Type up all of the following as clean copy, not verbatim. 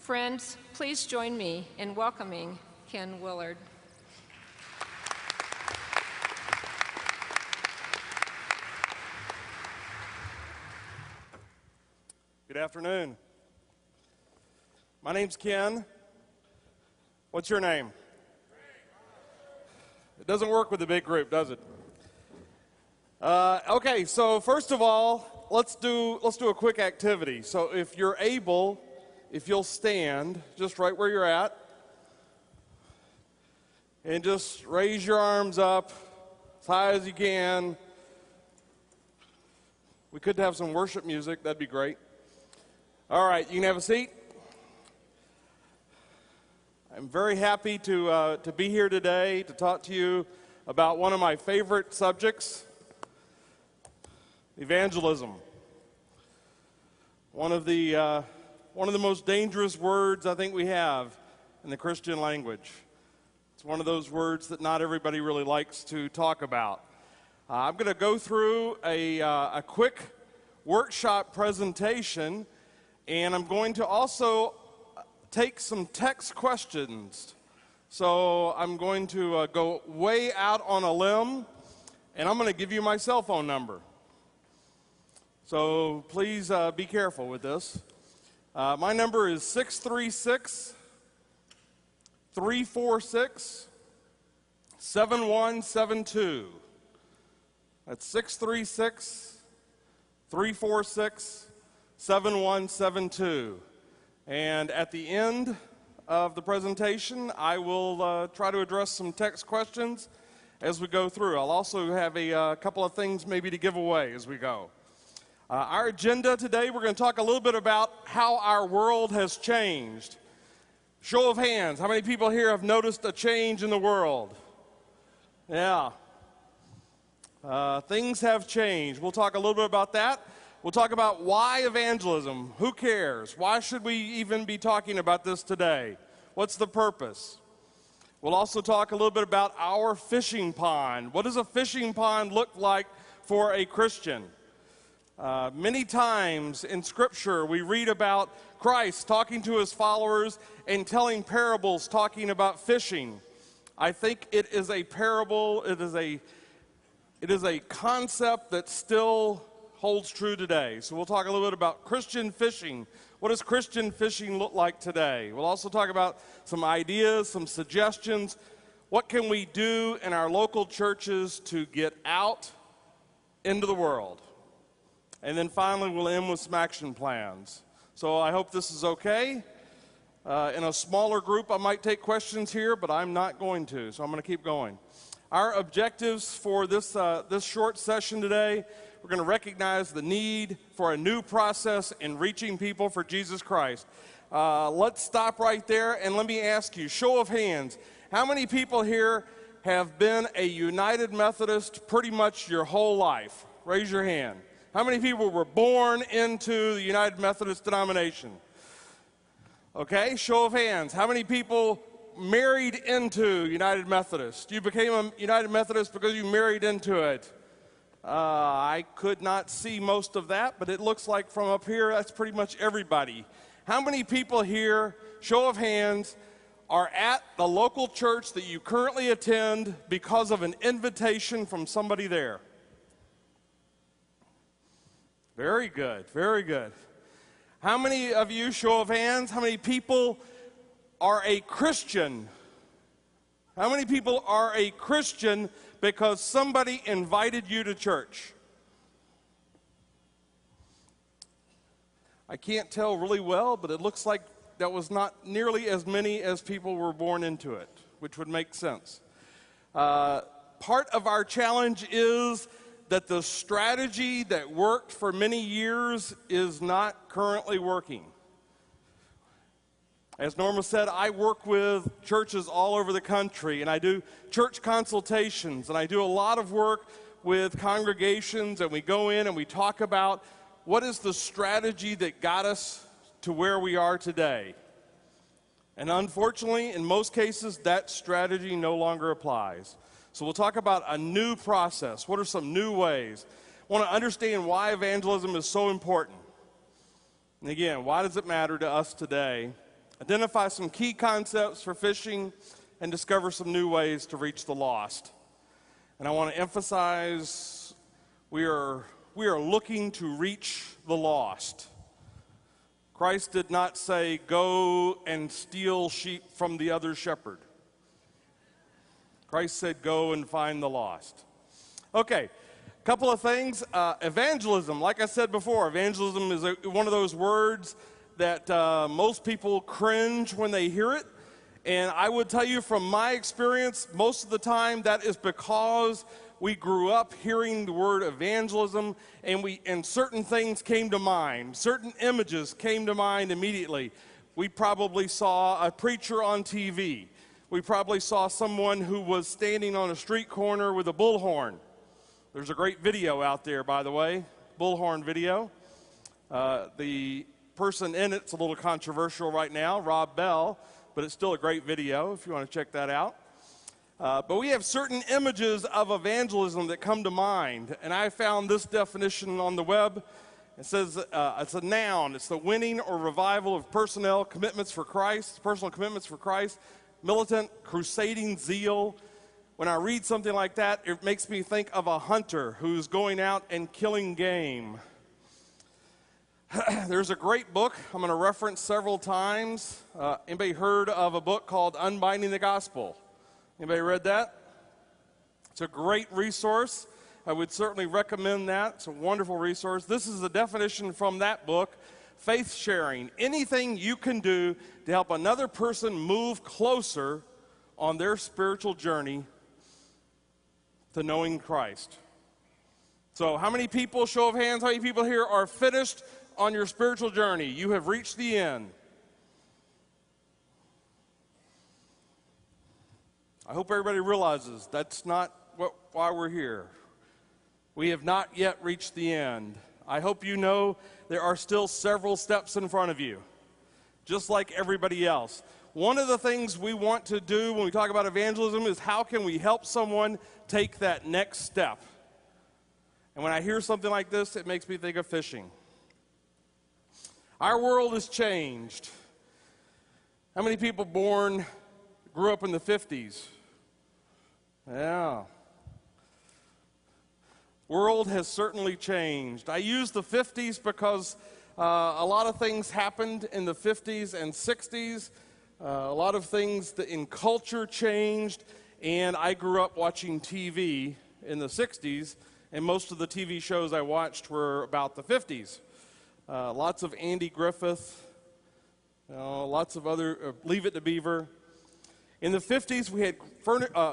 Friends, please join me in welcoming Ken Willard. Good afternoon. My name's Ken. What's your name? It doesn't work with a big group, does it? Okay, so first of all, let's do a quick activity. So if you're able, if you'll stand just right where you're at, and just raise your arms up as high as you can. We could have some worship music, that'd be great. All right, you can have a seat. I'm very happy to be here today to talk to you about one of my favorite subjects, evangelism. One of the most dangerous words I think we have in the Christian language. It's one of those words that not everybody really likes to talk about. I'm going to go through a quick workshop presentation, and I'm going to also take some text questions. So I'm going to go way out on a limb, and I'm going to give you my cell phone number. So please be careful with this. My number is 636-346-7172. That's 636-346-7172. And at the end of the presentation, I will try to address some text questions as we go through. I'll also have a couple of things maybe to give away as we go. Our agenda today, we're going to talk a little bit about how our world has changed. Show of hands, how many people here have noticed a change in the world? Yeah. Things have changed. We'll talk a little bit about that. We'll talk about why evangelism. Who cares? Why should we even be talking about this today? What's the purpose? We'll also talk a little bit about our fishing pond. What does a fishing pond look like for a Christian? Many times in Scripture we read about Christ talking to his followers and telling parables talking about fishing. I think it is a parable, it is a concept that still holds true today. So we'll talk a little bit about Christian fishing. What does Christian fishing look like today? We'll also talk about some ideas, some suggestions. What can we do in our local churches to get out into the world? And then finally, we'll end with some action plans. So I hope this is okay. In a smaller group, I might take questions here, but I'm not going to, so I'm going to keep going. Our objectives for this short session today, we're going to recognize the need for a new process in reaching people for Jesus Christ. Let's stop right there, and let me ask you, show of hands, how many people here have been a United Methodist pretty much your whole life? Raise your hand. How many people were born into the United Methodist denomination? Okay, show of hands. How many people married into United Methodist? You became a United Methodist because you married into it. I could not see most of that, but it looks like from up here, that's pretty much everybody. How many people here, show of hands, are at the local church that you currently attend because of an invitation from somebody there? Very good, very good. How many of you, show of hands, how many people are a Christian? How many people are a Christian because somebody invited you to church? I can't tell really well, but it looks like that was not nearly as many as people were born into it, which would make sense. Part of our challenge is that the strategy that worked for many years is not currently working. As Norma said, I work with churches all over the country, and I do church consultations, and I do a lot of work with congregations, and we go in and we talk about what is the strategy that got us to where we are today. And unfortunately, in most cases, that strategy no longer applies. So we'll talk about a new process. What are some new ways? I want to understand why evangelism is so important. And again, why does it matter to us today identify some key concepts for fishing, and discover some new ways to reach the lost. And I want to emphasize we are looking to reach the lost. Christ did not say, go and steal sheep from the other shepherd. Christ said, go and find the lost. Okay, a couple of things. Evangelism, like I said before, evangelism is one of those words that most people cringe when they hear it. And I would tell you from my experience, most of the time that is because we grew up hearing the word evangelism, and certain things came to mind. Certain images came to mind immediately. We probably saw a preacher on TV. We probably saw someone who was standing on a street corner with a bullhorn. There's a great video out there, by the way, bullhorn video. The person in it's a little controversial right now, Rob Bell, but it's still a great video if you want to check that out. But we have certain images of evangelism that come to mind, and I found this definition on the web. It says it's a noun. It's the winning or revival of personal commitments for Christ, militant, crusading zeal. When I read something like that, it makes me think of a hunter who's going out and killing game. There's a great book I'm going to reference several times. Anybody heard of a book called Unbinding the Gospel? Anybody read that? It's a great resource. I would certainly recommend that. It's a wonderful resource. This is the definition from that book: faith sharing. Anything you can do to help another person move closer on their spiritual journey to knowing Christ. So how many people, show of hands, how many people here are finished on your spiritual journey? You have reached the end. I hope everybody realizes that's not why we're here. We have not yet reached the end. I hope you know there are still several steps in front of you, just like everybody else. One of the things we want to do when we talk about evangelism is how can we help someone take that next step. And when I hear something like this, it makes me think of fishing. Our world has changed. How many people grew up in the 50s? Yeah. World has certainly changed. I use the 50s because a lot of things happened in the 50s and 60s. A lot of things in culture changed, and I grew up watching TV in the 60s, and most of the TV shows I watched were about the 50s. Lots of Andy Griffith, lots of other, Leave It to Beaver. In the 50s, we had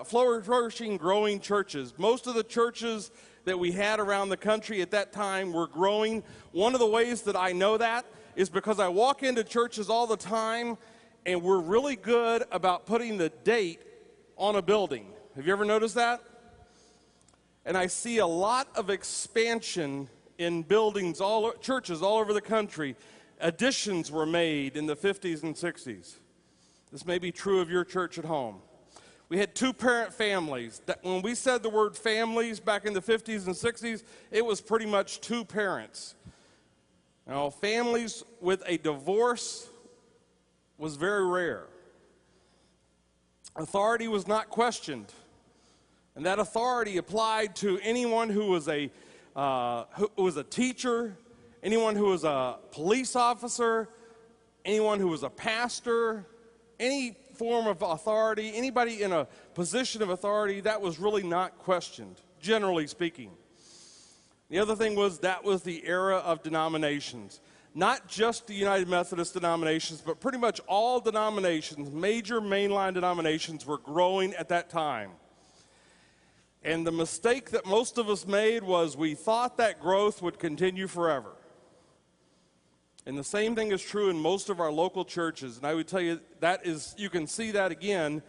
flourishing, growing churches. Most of the churches that we had around the country at that time were growing. One of the ways that I know that is because I walk into churches all the time, and we're really good about putting the date on a building. Have you ever noticed that? And I see a lot of expansion in buildings, churches all over the country. Additions were made in the 50s and 60s. This may be true of your church at home. We had two-parent families. When we said the word families back in the 50s and 60s, it was pretty much two parents. Now, families with a divorce was very rare. Authority was not questioned, and that authority applied to anyone who was a teacher, anyone who was a police officer, anyone who was a pastor, any form of authority, anybody in a position of authority. That was really not questioned, generally speaking. The other thing was that was the era of denominations. Not just the United Methodist denominations, but pretty much all denominations, major mainline denominations, were growing at that time. And the mistake that most of us made was we thought that growth would continue forever. And the same thing is true in most of our local churches. And I would tell you you can see that again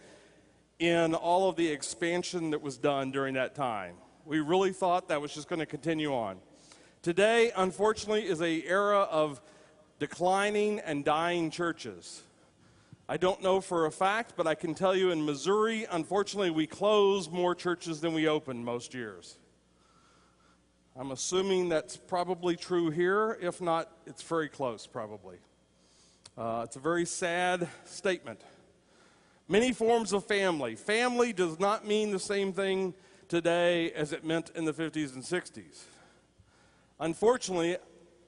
in all of the expansion that was done during that time. We really thought that was just going to continue on. Today, unfortunately, is an era of declining and dying churches. I don't know for a fact, but I can tell you in Missouri, unfortunately, we close more churches than we open most years. I'm assuming that's probably true here. If not, it's very close, probably. It's a very sad statement. Many forms of family. Family does not mean the same thing today as it meant in the 50s and 60s. Unfortunately,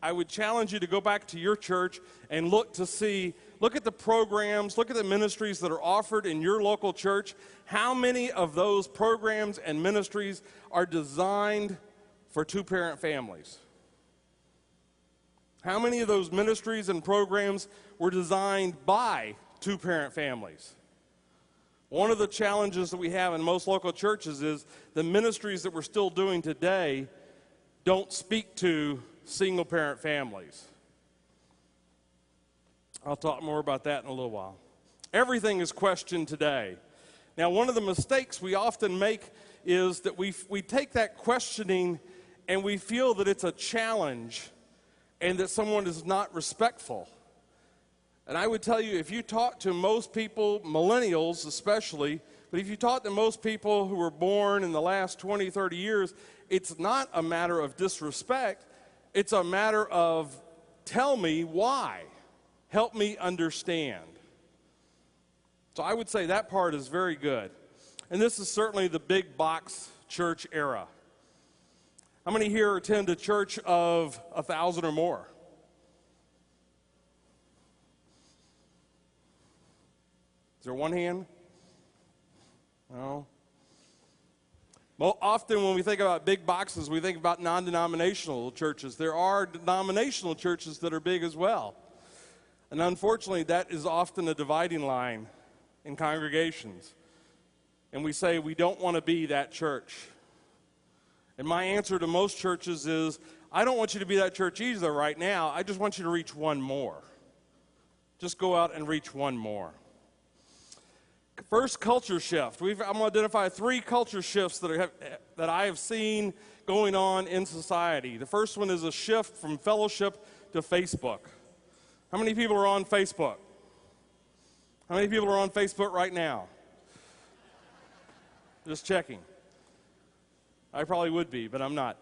I would challenge you to go back to your church and look at the programs, look at the ministries that are offered in your local church. How many of those programs and ministries are designed for two-parent families? How many of those ministries and programs were designed by two-parent families? One of the challenges that we have in most local churches is the ministries that we're still doing today don't speak to single-parent families. I'll talk more about that in a little while. Everything is questioned today. Now, one of the mistakes we often make is that we take that questioning and we feel that it's a challenge and that someone is not respectful. And I would tell you, if you talk to most people, millennials especially, but if you talk to most people who were born in the last 20, 30 years, it's not a matter of disrespect. It's a matter of, tell me why. Help me understand. So I would say that part is very good. And this is certainly the big box church era. How many here attend a church of 1,000 or more? Is there one hand? No. Well, often when we think about big boxes, we think about non-denominational churches. There are denominational churches that are big as well. And unfortunately, that is often a dividing line in congregations. And we say we don't want to be that church. And my answer to most churches is, I don't want you to be that church either right now. I just want you to reach one more. Just go out and reach one more. First, culture shift. I'm going to identify 3 culture shifts that I have seen going on in society. The first one is a shift from fellowship to Facebook. How many people are on Facebook? How many people are on Facebook right now? Just checking. I probably would be, but I'm not.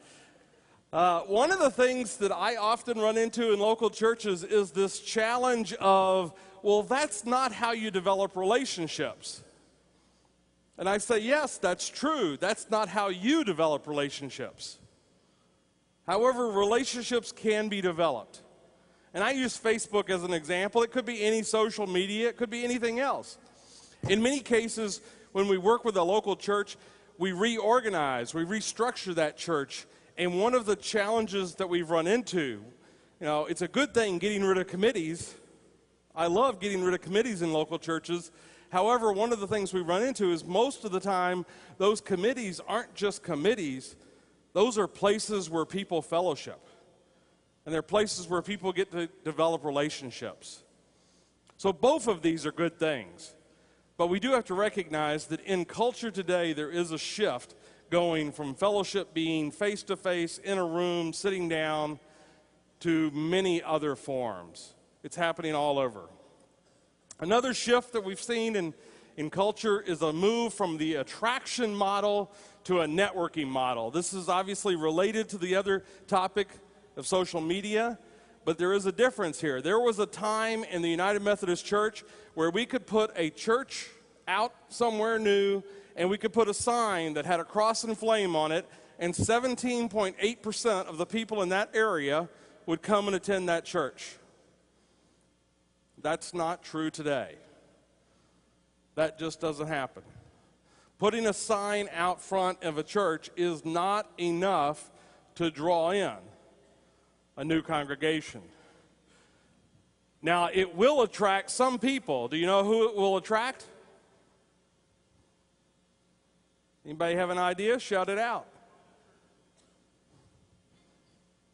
One of the things that I often run into in local churches is this challenge of, well, that's not how you develop relationships. And I say, yes, that's true. That's not how you develop relationships. However, relationships can be developed. And I use Facebook as an example. It could be any social media. It could be anything else. In many cases, when we work with a local church, we reorganize, we restructure that church. And one of the challenges that we've run into, it's a good thing getting rid of committees. I love getting rid of committees in local churches. However, one of the things we run into is most of the time, those committees aren't just committees. Those are places where people fellowship. And they're places where people get to develop relationships. So both of these are good things. But we do have to recognize that in culture today, there is a shift going from fellowship being face-to-face, in a room, sitting down, to many other forms. It's happening all over. Another shift that we've seen in culture is a move from the attraction model to a networking model. This is obviously related to the other topic of social media, but there is a difference here. There was a time in the United Methodist Church where we could put a church out somewhere new and we could put a sign that had a cross and flame on it, and 17.8% of the people in that area would come and attend that church. That's not true today. That just doesn't happen. Putting a sign out front of a church is not enough to draw in a new congregation. Now, it will attract some people. Do you know who it will attract? Anybody have an idea? Shout it out.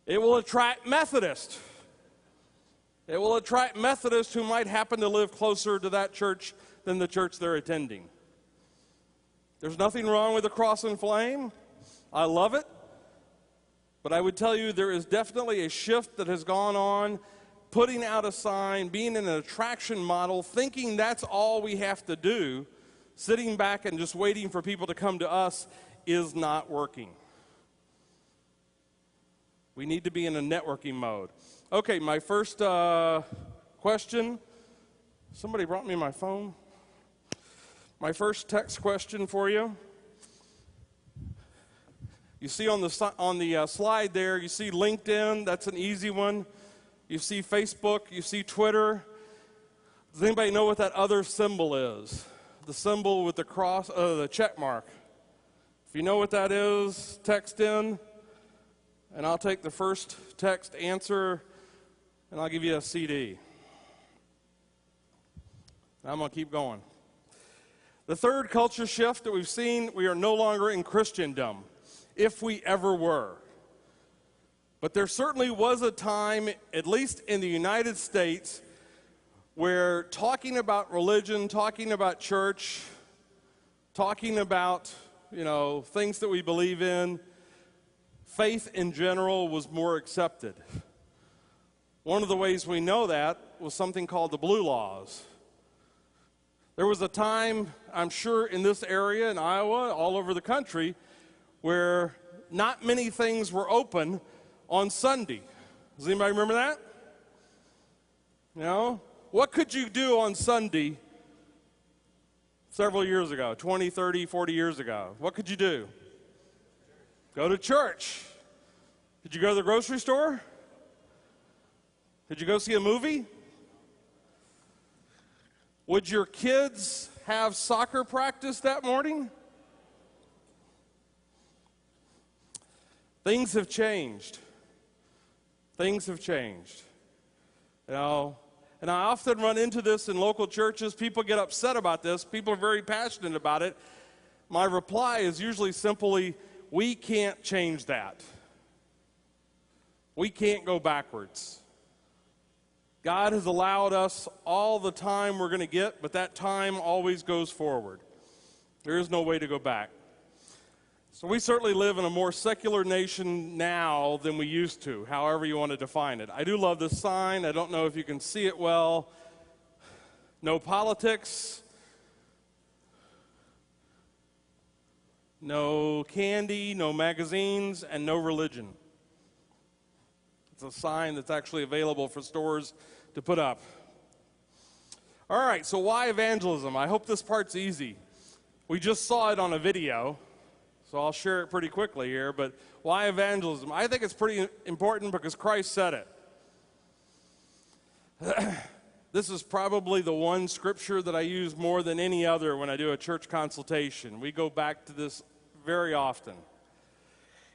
It will attract Methodists. It will attract Methodists who might happen to live closer to that church than the church they're attending. There's nothing wrong with the cross and flame. I love it. But I would tell you there is definitely a shift that has gone on, putting out a sign, being in an attraction model, thinking that's all we have to do, sitting back and just waiting for people to come to us is not working. We need to be in a networking mode. Okay, my first question. Somebody brought me my phone. My first text question for you. You see on the slide there, you see LinkedIn. That's an easy one. You see Facebook. You see Twitter. Does anybody know what that other symbol is? The symbol with the cross, the check mark. If you know what that is, text in, and I'll take the first text answer, and I'll give you a CD. I'm going to keep going. The third culture shift that we've seen, we are no longer in Christendom, if we ever were. But there certainly was a time, at least in the United States, where talking about religion, talking about church, talking about, things that we believe in, faith in general was more accepted. One of the ways we know that was something called the Blue Laws. There was a time, I'm sure, in this area, in Iowa, all over the country, where not many things were open on Sunday. Does anybody remember that? What could you do on Sunday several years ago, 20, 30, 40 years ago? What could you do? Go to church. Did you go to the grocery store? Did you go see a movie? Would your kids have soccer practice that morning? Things have changed. Things have changed. And I often run into this in local churches. People get upset about this. People are very passionate about it. My reply is usually simply, we can't change that. We can't go backwards. God has allowed us all the time we're going to get, but that time always goes forward. There is no way to go back. So we certainly live in a more secular nation now than we used to, however you want to define it. I do love this sign. I don't know if you can see it well. No politics. No candy, no magazines, and no religion. It's a sign that's actually available for stores to put up. All right, so why evangelism? I hope this part's easy. We just saw it on a video, so I'll share it pretty quickly here, but why evangelism? I think it's pretty important because Christ said it. This is probably the one scripture that I use more than any other when I do a church consultation. We go back to this very often.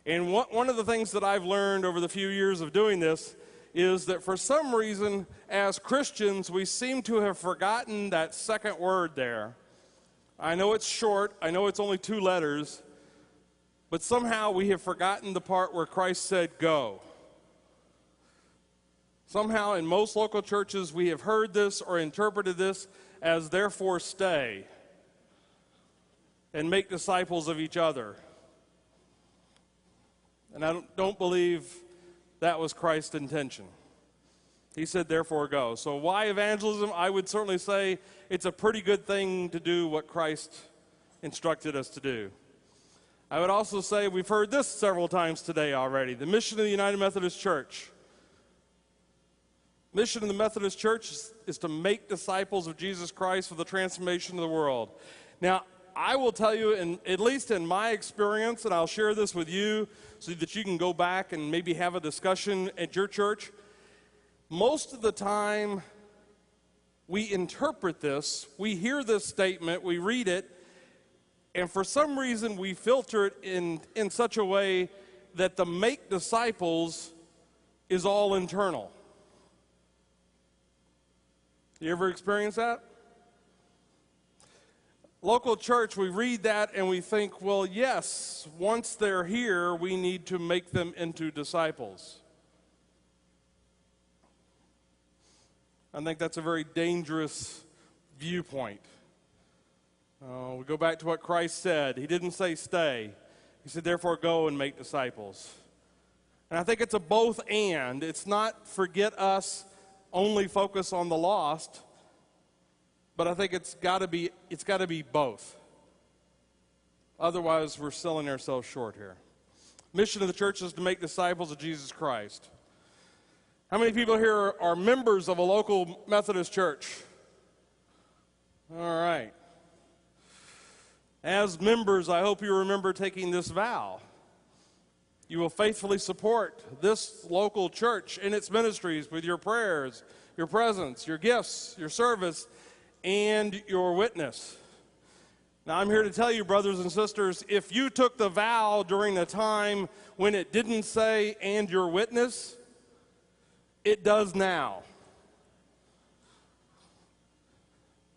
And one of the things that I've learned over the few years of doing this is that for some reason, as Christians, we seem to have forgotten that second word there. I know it's short, I know it's only 2 letters, but somehow we have forgotten the part where Christ said, go. Somehow in most local churches, we have heard this or interpreted this as therefore stay and make disciples of each other. And I don't believe that was Christ's intention. He said, therefore, go. So why evangelism? I would certainly say it's a pretty good thing to do what Christ instructed us to do. I would also say we've heard this several times today already. The mission of the United Methodist Church. Mission of the Methodist Church is to make disciples of Jesus Christ for the transformation of the world. Now, I will tell you, at least in my experience, and I'll share this with you so that you can go back and maybe have a discussion at your church. Most of the time, we interpret this, we hear this statement, we read it, and for some reason we filter it in such a way that the make disciples is all internal. You ever experience that? Local church, we read that and we think, well, yes, once they're here, we need to make them into disciples. I think that's a very dangerous viewpoint. We go back to what Christ said. He didn't say stay. He said, therefore, go and make disciples. And I think it's a both and. It's not forget us, only focus on the lost. But I think it's got to be both. Otherwise, we're selling ourselves short here. Mission of the church is to make disciples of Jesus Christ. How many people here are members of a local Methodist church? All right. As members, I hope you remember taking this vow. You will faithfully support this local church in its ministries with your prayers, your presence, your gifts, your service, and your witness. Now, I'm here to tell you, brothers and sisters, if you took the vow during a time when it didn't say, and your witness, it does now.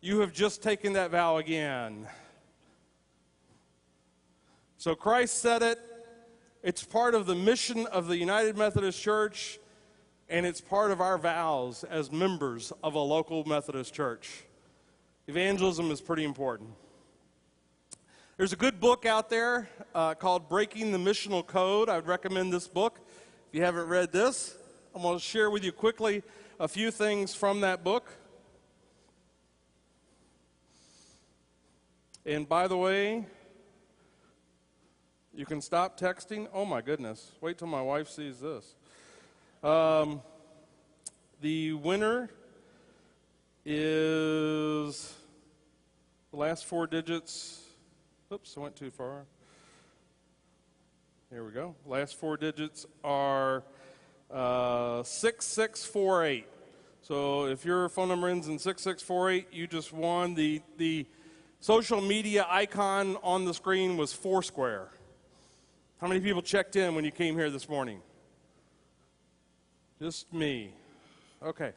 You have just taken that vow again. So Christ said it. It's part of the mission of the United Methodist Church, and it's part of our vows as members of a local Methodist church. Evangelism is pretty important. There's a good book out there called Breaking the Missional Code. I would recommend this book. If you haven't read this, I'm going to share with you quickly a few things from that book. And by the way, you can stop texting. Oh my goodness. Wait till my wife sees this. The winner is the last four digits. Oops, I went too far. Here we go. Last four digits are 6648. So if your phone number ends in 6648, you just won. The social media icon on the screen was Foursquare. How many people checked in when you came here this morning? Just me. Okay.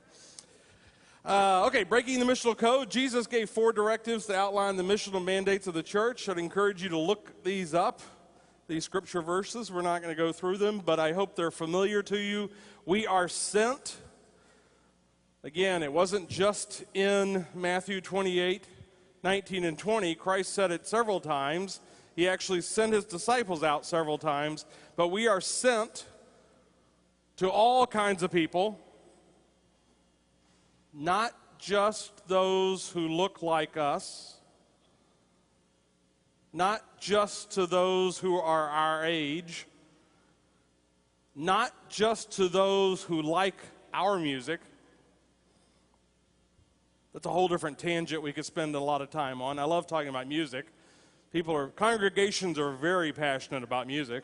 Breaking the missional code. Jesus gave 4 directives to outline the missional mandates of the church. I'd encourage you to look these up, these scripture verses. We're not going to go through them, but I hope they're familiar to you. We are sent. Again, it wasn't just in Matthew 28, 19, and 20. Christ said it several times. He actually sent his disciples out several times, but we are sent to all kinds of people, not just those who look like us, not just to those who are our age, not just to those who like our music. That's a whole different tangent we could spend a lot of time on. I love talking about music. Congregations are very passionate about music.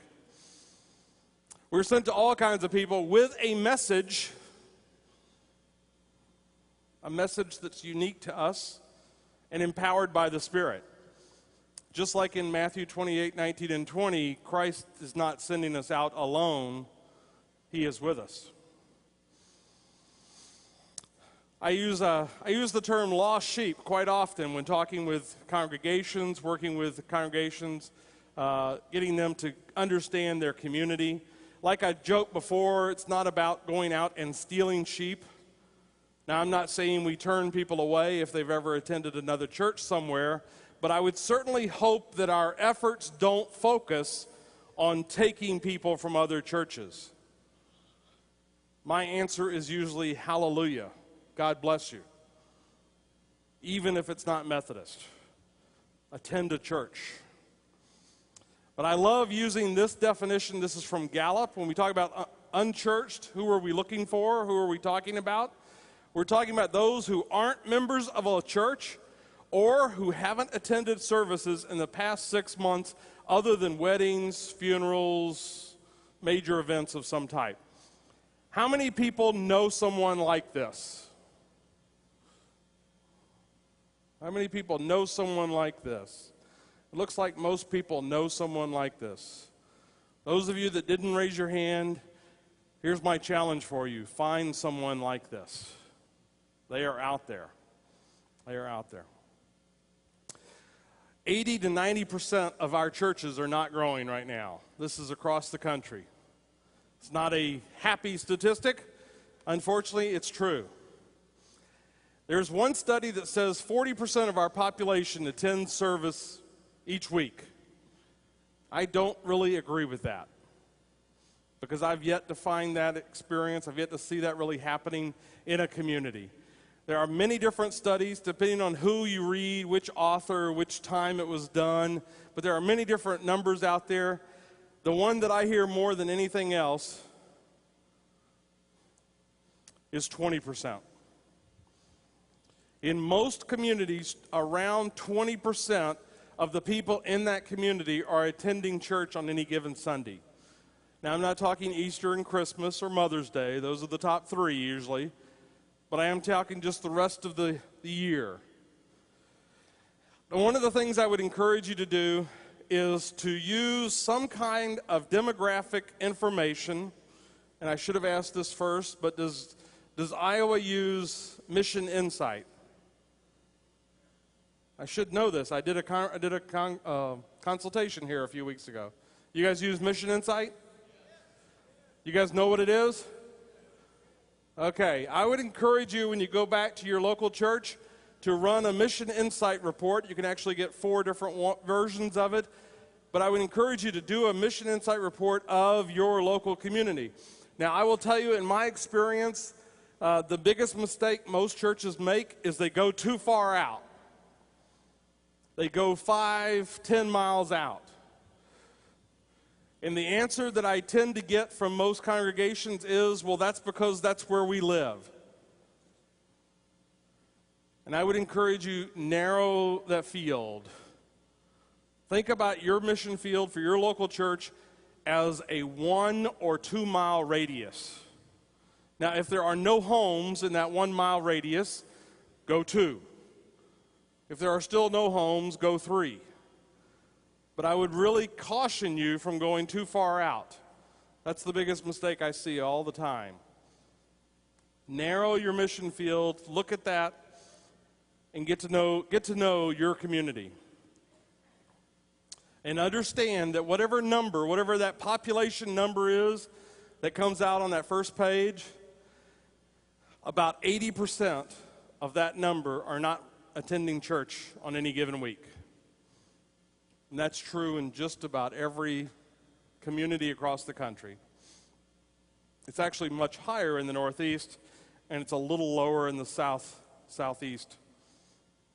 We're sent to all kinds of people with a message that's unique to us and empowered by the Spirit. Just like in Matthew 28, 19, and 20, Christ is not sending us out alone. He is with us. I use the term lost sheep quite often when talking with congregations, working with congregations, getting them to understand their community. Like I joked before, it's not about going out and stealing sheep. Now, I'm not saying we turn people away if they've ever attended another church somewhere, but I would certainly hope that our efforts don't focus on taking people from other churches. My answer is usually hallelujah. God bless you. Even if it's not Methodist, attend a church. But I love using this definition. This is from Gallup. When we talk about unchurched, who are we looking for? Who are we talking about? We're talking about those who aren't members of a church or who haven't attended services in the past 6 months other than weddings, funerals, major events of some type. How many people know someone like this? How many people know someone like this? It looks like most people know someone like this. Those of you that didn't raise your hand, here's my challenge for you. Find someone like this. They are out there. They are out there. 80 to 90% of our churches are not growing right now. This is across the country. It's not a happy statistic. Unfortunately, it's true. There's one study that says 40% of our population attends service each week. I don't really agree with that because I've yet to find that experience. I've yet to see that really happening in a community. There are many different studies, depending on who you read, which author, which time it was done, but there are many different numbers out there. The one that I hear more than anything else is 20%. In most communities, around 20% of the people in that community are attending church on any given Sunday. Now, I'm not talking Easter and Christmas or Mother's Day. Those are the top three usually. But I am talking just the rest of the year. And one of the things I would encourage you to do is to use some kind of demographic information. And I should have asked this first, but does Iowa use Mission Insight? I should know this. I did a consultation here a few weeks ago. You guys use Mission Insight? You guys know what it is? Okay, I would encourage you when you go back to your local church to run a Mission Insight report. You can actually get 4 different versions of it. But I would encourage you to do a Mission Insight report of your local community. Now, I will tell you, in my experience, the biggest mistake most churches make is they go too far out. They go 5, 10 miles out. And the answer that I tend to get from most congregations is, well, that's because that's where we live. And I would encourage you, narrow that field. Think about your mission field for your local church as a 1 or 2 mile radius. Now, if there are no homes in that 1 mile radius, go 2. If there are still no homes, go 3. But I would really caution you from going too far out. That's the biggest mistake I see all the time. Narrow your mission field, look at that, and get to know your community. And understand that whatever that population number is that comes out on that first page, about 80% of that number are not attending church on any given week. And that's true in just about every community across the country. It's actually much higher in the Northeast, and it's a little lower in the Southeast,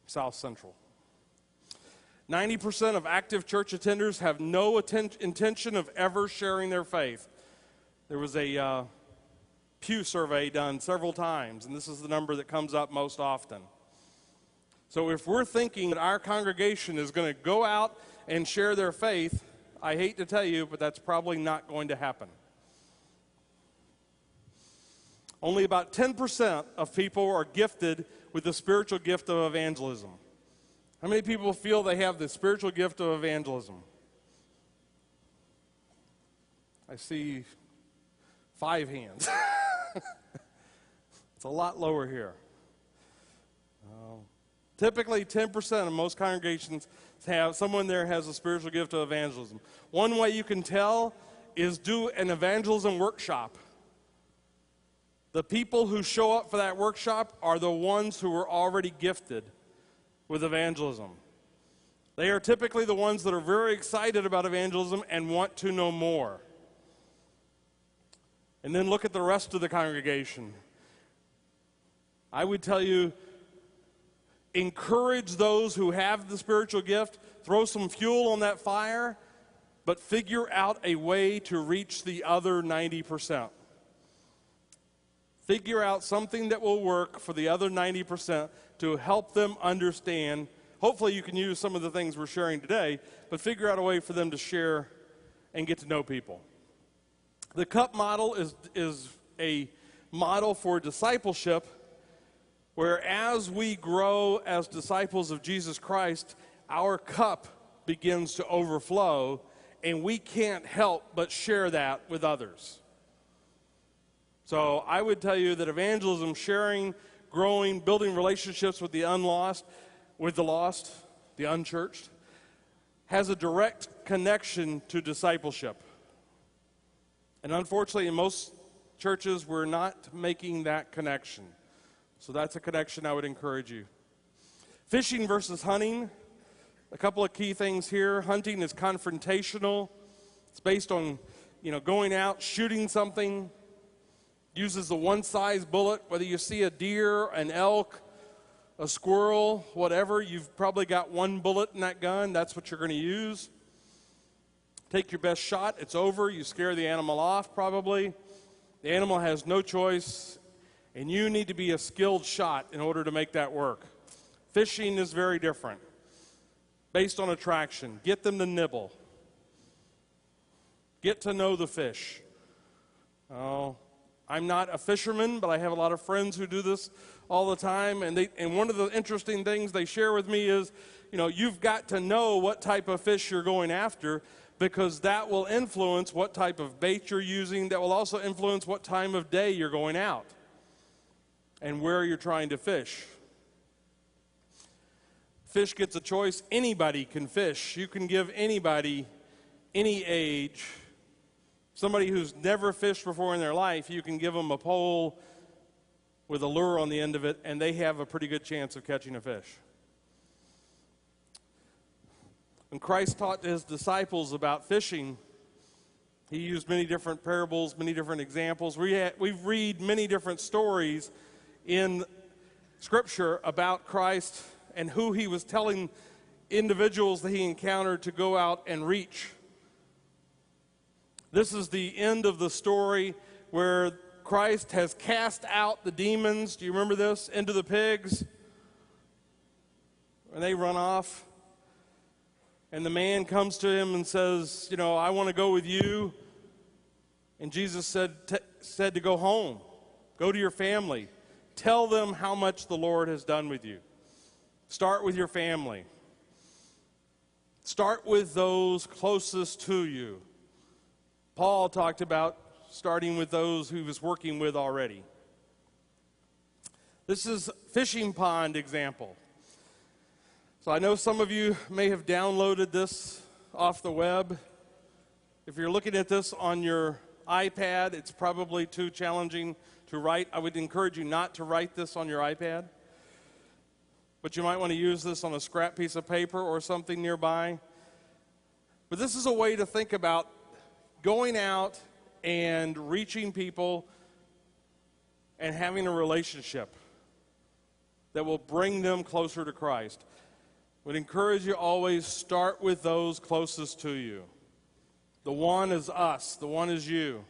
South Central. 90% of active church attenders have no intention of ever sharing their faith. There was a Pew survey done several times, and this is the number that comes up most often. So if we're thinking that our congregation is going to go out and share their faith, I hate to tell you, but that's probably not going to happen. Only about 10% of people are gifted with the spiritual gift of evangelism. How many people feel they have the spiritual gift of evangelism? I see 5 hands. It's a lot lower here. Typically, 10% of most congregations have someone there has a spiritual gift of evangelism. One way you can tell is do an evangelism workshop. The people who show up for that workshop are the ones who are already gifted with evangelism. They are typically the ones that are very excited about evangelism and want to know more. And then look at the rest of the congregation. I would tell you, encourage those who have the spiritual gift, throw some fuel on that fire, but figure out a way to reach the other 90%. Figure out something that will work for the other 90% to help them understand. Hopefully you can use some of the things we're sharing today, but figure out a way for them to share and get to know people. The cup model is a model for discipleship, where as we grow as disciples of Jesus Christ, our cup begins to overflow, and we can't help but share that with others. So I would tell you that evangelism, sharing, growing, building relationships with the unlost, with the lost, the unchurched, has a direct connection to discipleship. And unfortunately, in most churches, we're not making that connection. So that's a connection I would encourage you. Fishing versus hunting. A couple of key things here. Hunting is confrontational. It's based on, going out, shooting something. Uses the one-size bullet. Whether you see a deer, an elk, a squirrel, whatever, you've probably got one bullet in that gun. That's what you're going to use. Take your best shot. It's over. You scare the animal off, probably. The animal has no choice. And you need to be a skilled shot in order to make that work. Fishing is very different. Based on attraction. Get them to nibble. Get to know the fish. Oh, I'm not a fisherman, but I have a lot of friends who do this all the time. And one of the interesting things they share with me is, you've got to know what type of fish you're going after, because that will influence what type of bait you're using. That will also influence what time of day you're going out and where you're trying to fish. Fish gets a choice. Anybody can fish. You can give anybody, any age, somebody who's never fished before in their life, you can give them a pole with a lure on the end of it, and they have a pretty good chance of catching a fish. When Christ taught his disciples about fishing, he used many different parables, many different examples. We read many different stories in Scripture about Christ and who he was telling individuals that he encountered to go out and reach. This is the end of the story where Christ has cast out the demons. Do you remember this? Into the pigs. And they run off. And the man comes to him and says, I want to go with you. And Jesus said to go home. Go to your family. Tell them how much the Lord has done with you. Start with your family. Start with those closest to you. Paul talked about starting with those who he was working with already. This is a fishing pond example. So I know some of you may have downloaded this off the web. If you're looking at this on your iPad, it's probably too challenging to write. I would encourage you not to write this on your iPad. But you might want to use this on a scrap piece of paper or something nearby. But this is a way to think about going out and reaching people and having a relationship that will bring them closer to Christ. I would encourage you always start with those closest to you. The one is us. The one is you.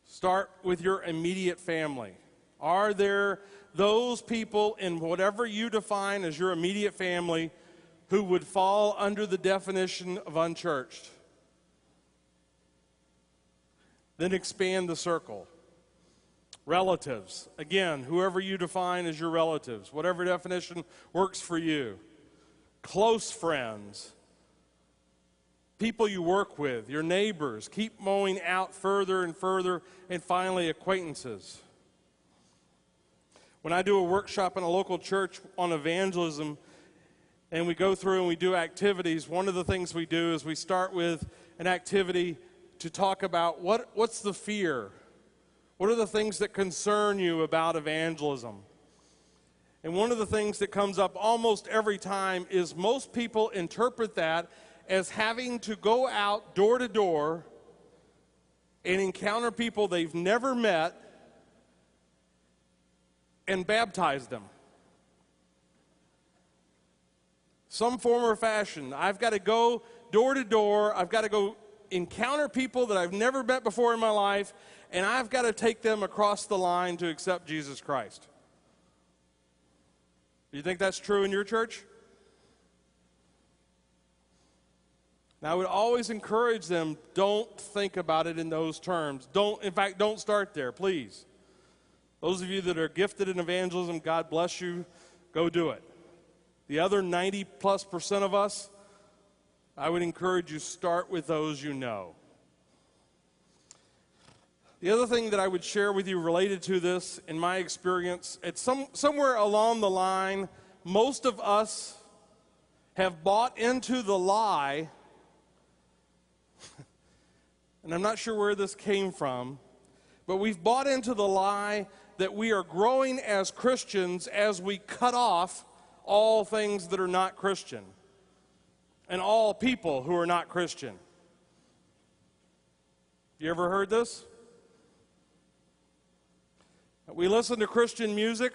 Start with your immediate family. Are there those people in whatever you define as your immediate family who would fall under the definition of unchurched? Then expand the circle. Relatives. Again, whoever you define as your relatives, whatever definition works for you. Close friends. People you work with, your neighbors. Keep mowing out further and further, and finally acquaintances. When I do a workshop in a local church on evangelism, and we go through and we do activities, one of the things we do is we start with an activity to talk about what's the fear? What are the things that concern you about evangelism? And one of the things that comes up almost every time is most people interpret that as having to go out door to door and encounter people they've never met and baptize them. Some form or fashion. I've got to go door to door. I've got to go encounter people that I've never met before in my life, and I've got to take them across the line to accept Jesus Christ. Do you think that's true in your church? Now, I would always encourage them, don't think about it in those terms. In fact, don't start there, please. Those of you that are gifted in evangelism, God bless you. Go do it. The other 90+% of us, I would encourage you start with those you know. The other thing that I would share with you related to this, in my experience, it's somewhere along the line, most of us have bought into the lie, and I'm not sure where this came from, but we've bought into the lie that we are growing as Christians as we cut off all things that are not Christian and all people who are not Christian. You ever heard this? We listen to Christian music.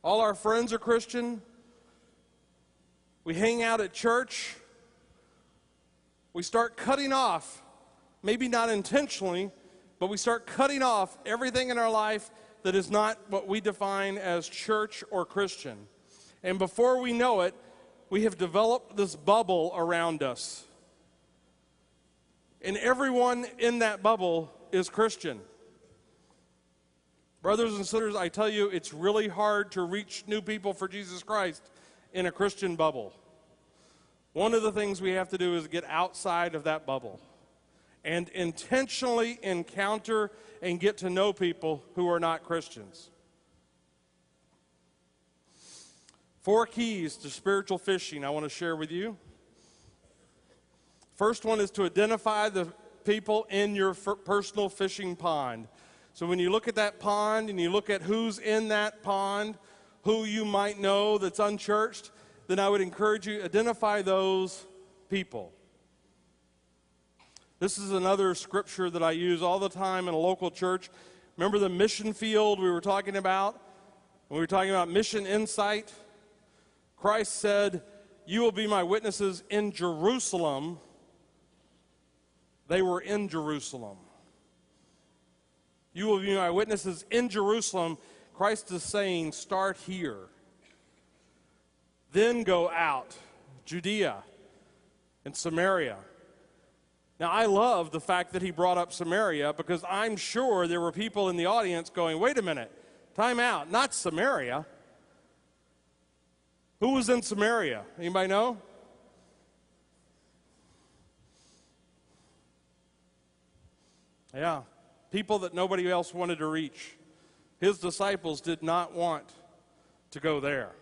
All our friends are Christian. We hang out at church. We start cutting off, maybe not intentionally, but we start cutting off everything in our life that is not what we define as church or Christian. And before we know it, we have developed this bubble around us. And everyone in that bubble is Christian. Brothers and sisters, I tell you, it's really hard to reach new people for Jesus Christ in a Christian bubble. One of the things we have to do is get outside of that bubble and intentionally encounter and get to know people who are not Christians. 4 keys to spiritual fishing I want to share with you. First one is to identify the people in your personal fishing pond. So when you look at that pond and you look at who's in that pond, who you might know that's unchurched, then I would encourage you to identify those people. This is another scripture that I use all the time in a local church. Remember the mission field we were talking about? When we were talking about mission insight, Christ said, "You will be my witnesses in Jerusalem." They were in Jerusalem. You will be my witnesses in Jerusalem. Christ is saying, start here. Then go out, Judea and Samaria. Now, I love the fact that he brought up Samaria because I'm sure there were people in the audience going, wait a minute, time out, not Samaria. Who was in Samaria? Anybody know? Yeah, people that nobody else wanted to reach. His disciples did not want to go there.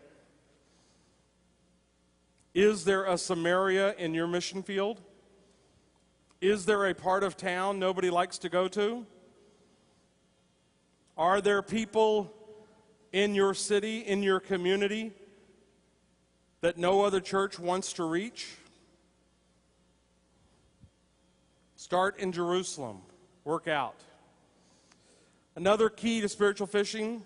Is there a Samaria in your mission field? Is there a part of town nobody likes to go to? Are there people in your city, in your community, that no other church wants to reach? Start in Jerusalem. Work out. Another key to spiritual fishing,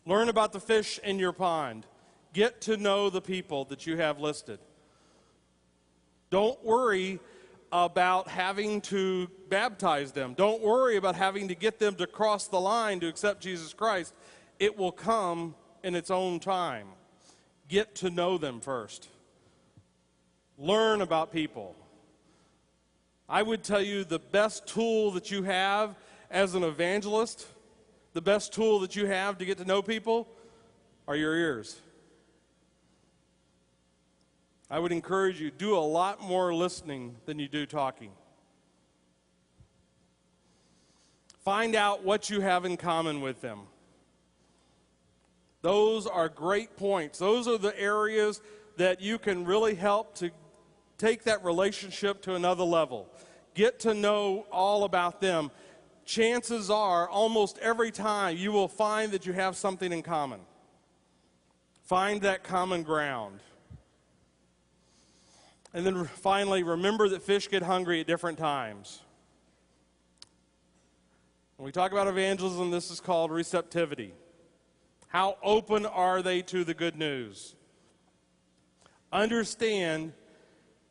learn about the fish in your pond. Get to know the people that you have listed. Don't worry about having to baptize them. Don't worry about having to get them to cross the line to accept Jesus Christ. It will come in its own time. Get to know them first. Learn about people. I would tell you the best tool that you have as an evangelist, the best tool that you have to get to know people are your ears. I would encourage you, do a lot more listening than you do talking. Find out what you have in common with them. Those are great points. Those are the areas that you can really help to take that relationship to another level. Get to know all about them. Chances are, almost every time, you will find that you have something in common. Find that common ground. And then finally, remember that fish get hungry at different times. When we talk about evangelism, this is called receptivity. How open are they to the good news? Understand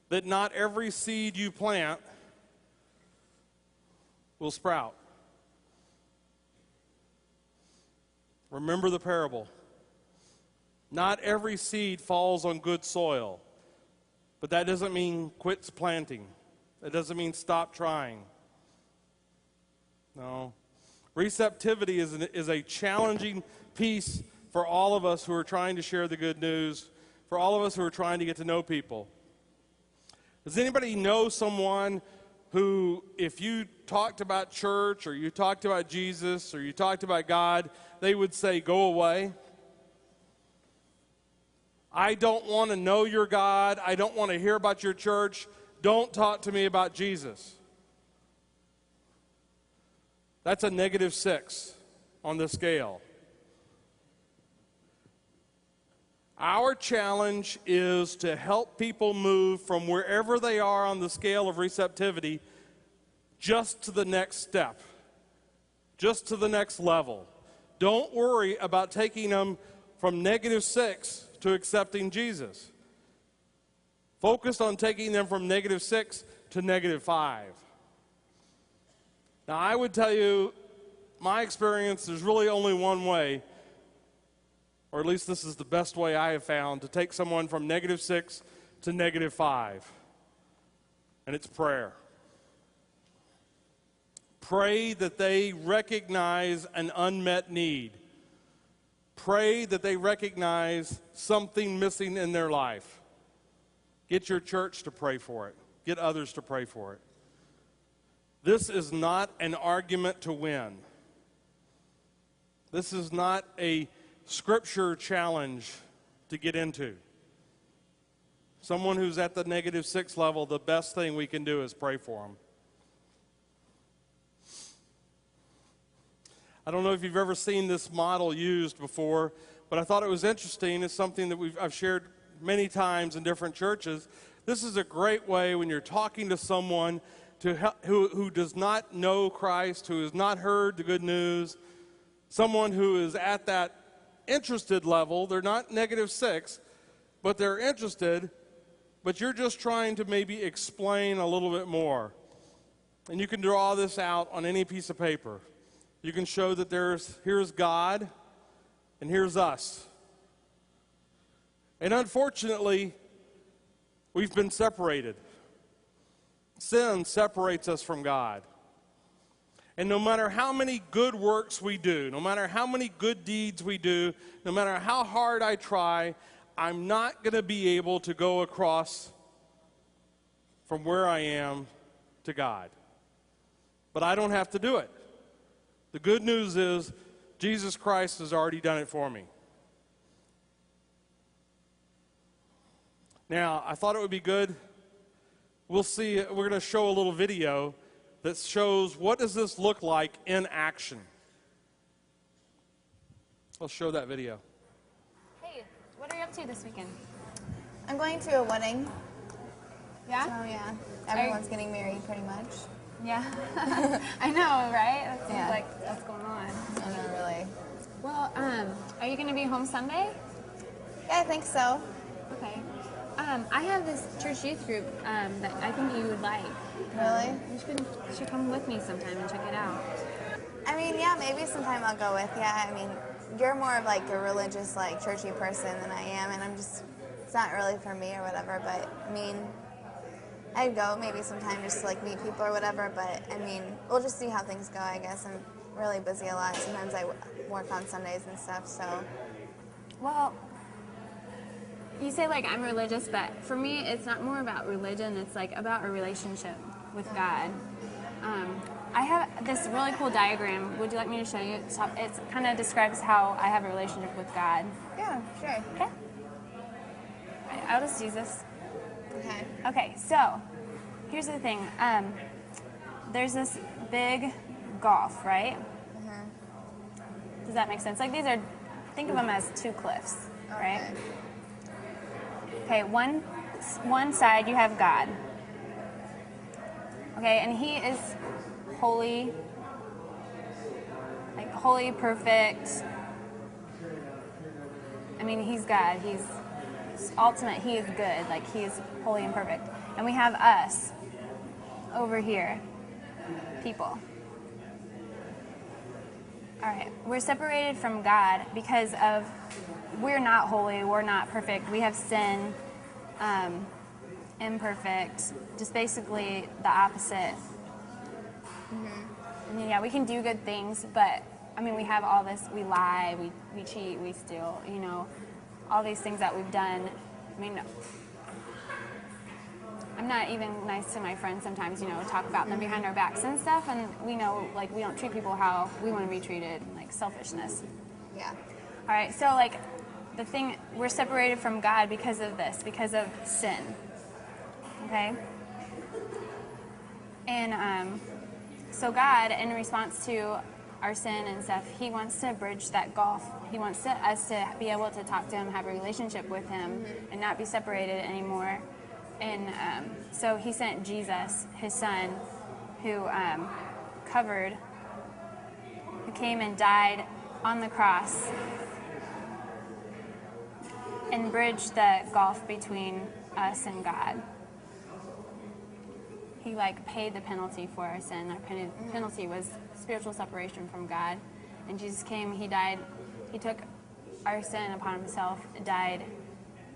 that not every seed you plant will sprout. Remember the parable. Not every seed falls on good soil, but that doesn't mean quit planting. That doesn't mean stop trying. No. Receptivity is a challenging piece for all of us who are trying to share the good news, for all of us who are trying to get to know people. Does anybody know someone who, if you talked about church or you talked about Jesus or you talked about God, they would say, go away? I don't want to know your God. I don't want to hear about your church. Don't talk to me about Jesus. That's a -6 on the scale. Our challenge is to help people move from wherever they are on the scale of receptivity just to the next step, just to the next level. Don't worry about taking them from -6 to accepting Jesus. Focus on taking them from -6 to -5. Now, I would tell you, my experience, there's really only one way, or at least this is the best way I have found, to take someone from -6 to -5. And it's prayer. Pray that they recognize an unmet need. Pray that they recognize something missing in their life. Get your church to pray for it. Get others to pray for it. This is not an argument to win. This is not a scripture challenge to get into. Someone who's at the -6 level, the best thing we can do is pray for them. I don't know if you've ever seen this model used before, but I thought it was interesting. It's something that I've shared many times in different churches. This is a great way when you're talking to someone who does not know Christ, who has not heard the good news, someone who is at that interested level. They're not -6, but they're interested, but you're just trying to maybe explain a little bit more. And you can draw this out on any piece of paper. You can show that here's God and here's us. And unfortunately, we've been separated. Sin separates us from God. And no matter how many good works we do, no matter how many good deeds we do, no matter how hard I try, I'm not going to be able to go across from where I am to God. But I don't have to do it. The good news is Jesus Christ has already done it for me. Now, I thought it would be good. We'll see, we're going to show a little video that shows what does this look like in action. I'll show that video. Hey, what are you up to this weekend? I'm going to a wedding. Yeah? Oh, yeah. Everyone's getting married pretty much. Yeah. I know, right? That seems Yeah. like what's going on. I know, really. Well, are you going to be home Sunday? Yeah, I think so. Okay. I have this church youth group that I think you would like. Really? You should come with me sometime and check it out. I mean, yeah, maybe sometime I'll go with. Yeah, I mean, you're more of like a religious, like churchy person than I am, and it's not really for me or whatever, but I mean, I'd go maybe sometime just to like meet people or whatever, but I mean, we'll just see how things go, I guess. I'm really busy a lot. Sometimes I work on Sundays and stuff, so. Well, you say like I'm religious, but for me it's not more about religion, it's like about a relationship with God. I have this really cool diagram. Would you like me to show you? It kind of describes how I have a relationship with God. Yeah, sure. Okay. I'll just use this. Okay. Okay, so here's the thing. There's this big gulf, right? Does that make sense? Like think of them as two cliffs, right? Okay, one side you have God. Okay, and He is holy, like holy, perfect. I mean, He's God. He's ultimate. He is good. Like He is holy and perfect. And we have us over here, people. All right, we're separated from God because of we're not holy, we're not perfect, we have sin, imperfect, just basically the opposite. And yeah, we can do good things, but I mean, we have all this, we lie, we cheat, we steal, all these things that we've done. I mean, I'm not even nice to my friends sometimes, talk about them behind our backs and stuff, and we know, like, we don't treat people how we want to be treated, like selfishness. Yeah. All right, so, like, the thing, we're separated from God because of this, because of sin, okay? And so God, in response to our sin and stuff, He wants to bridge that gulf. He wants us to be able to talk to Him, have a relationship with Him, and not be separated anymore. And so He sent Jesus, His Son, who came and died on the cross and bridged the gulf between us and God. he like paid the penalty for our sin. Our penalty was spiritual separation from God. And Jesus came, he died, he took our sin upon himself, died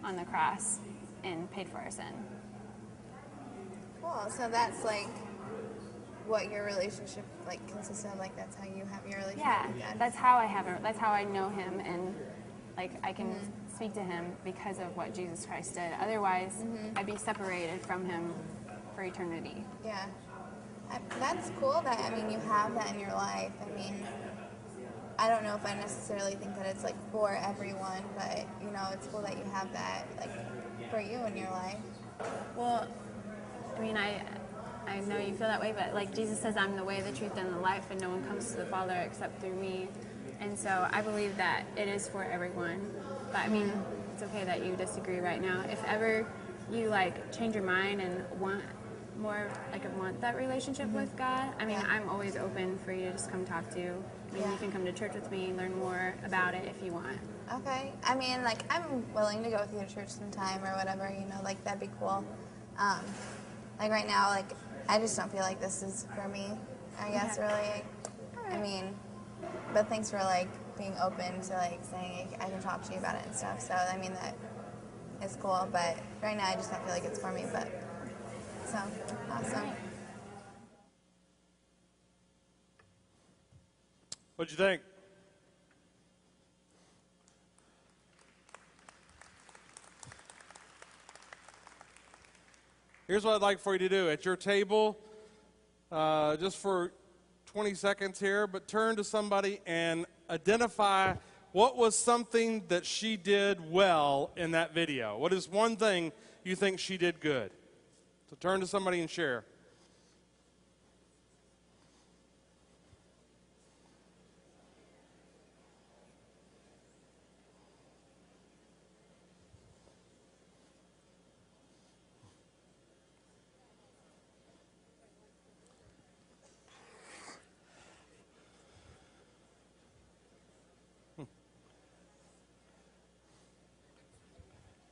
on the cross, and paid for our sin. Cool. So that's like what your relationship like consists of. Like that's how you have your relationship Yeah, with God. that's how I have it. That's how I know him, and like I can speak to him because of what Jesus Christ did. Otherwise, I'd be separated from him for eternity. Yeah. That's cool that, I mean, you have that in your life. I mean, I don't know if I necessarily think that it's like for everyone, but you know, it's cool that you have that like for you in your life. Well, I mean, I know you feel that way, but like Jesus says, I'm the way, the truth, and the life, and no one comes to the Father except through me. And so I believe that it is for everyone. But I mean, it's okay that you disagree right now. If ever you like change your mind and want more, like want that relationship with God, I mean, I'm always open for you to just come talk to. I mean, you can come to church with me, learn more about it if you want. Okay. I mean, like, I'm willing to go with you to church sometime or whatever, you know, like, that'd be cool. Like, right now, like, I just don't feel like this is for me, I guess, really. I mean, but thanks for, like, being open to, like, saying I can talk to you about it and stuff. So, I mean, that is cool. But right now, I just don't feel like it's for me. But, so, awesome. What'd you think? Here's what I'd like for you to do. At your table, just for 20 seconds here, but turn to somebody and identify what was something that she did well in that video. What is one thing you think she did good? So turn to somebody and share.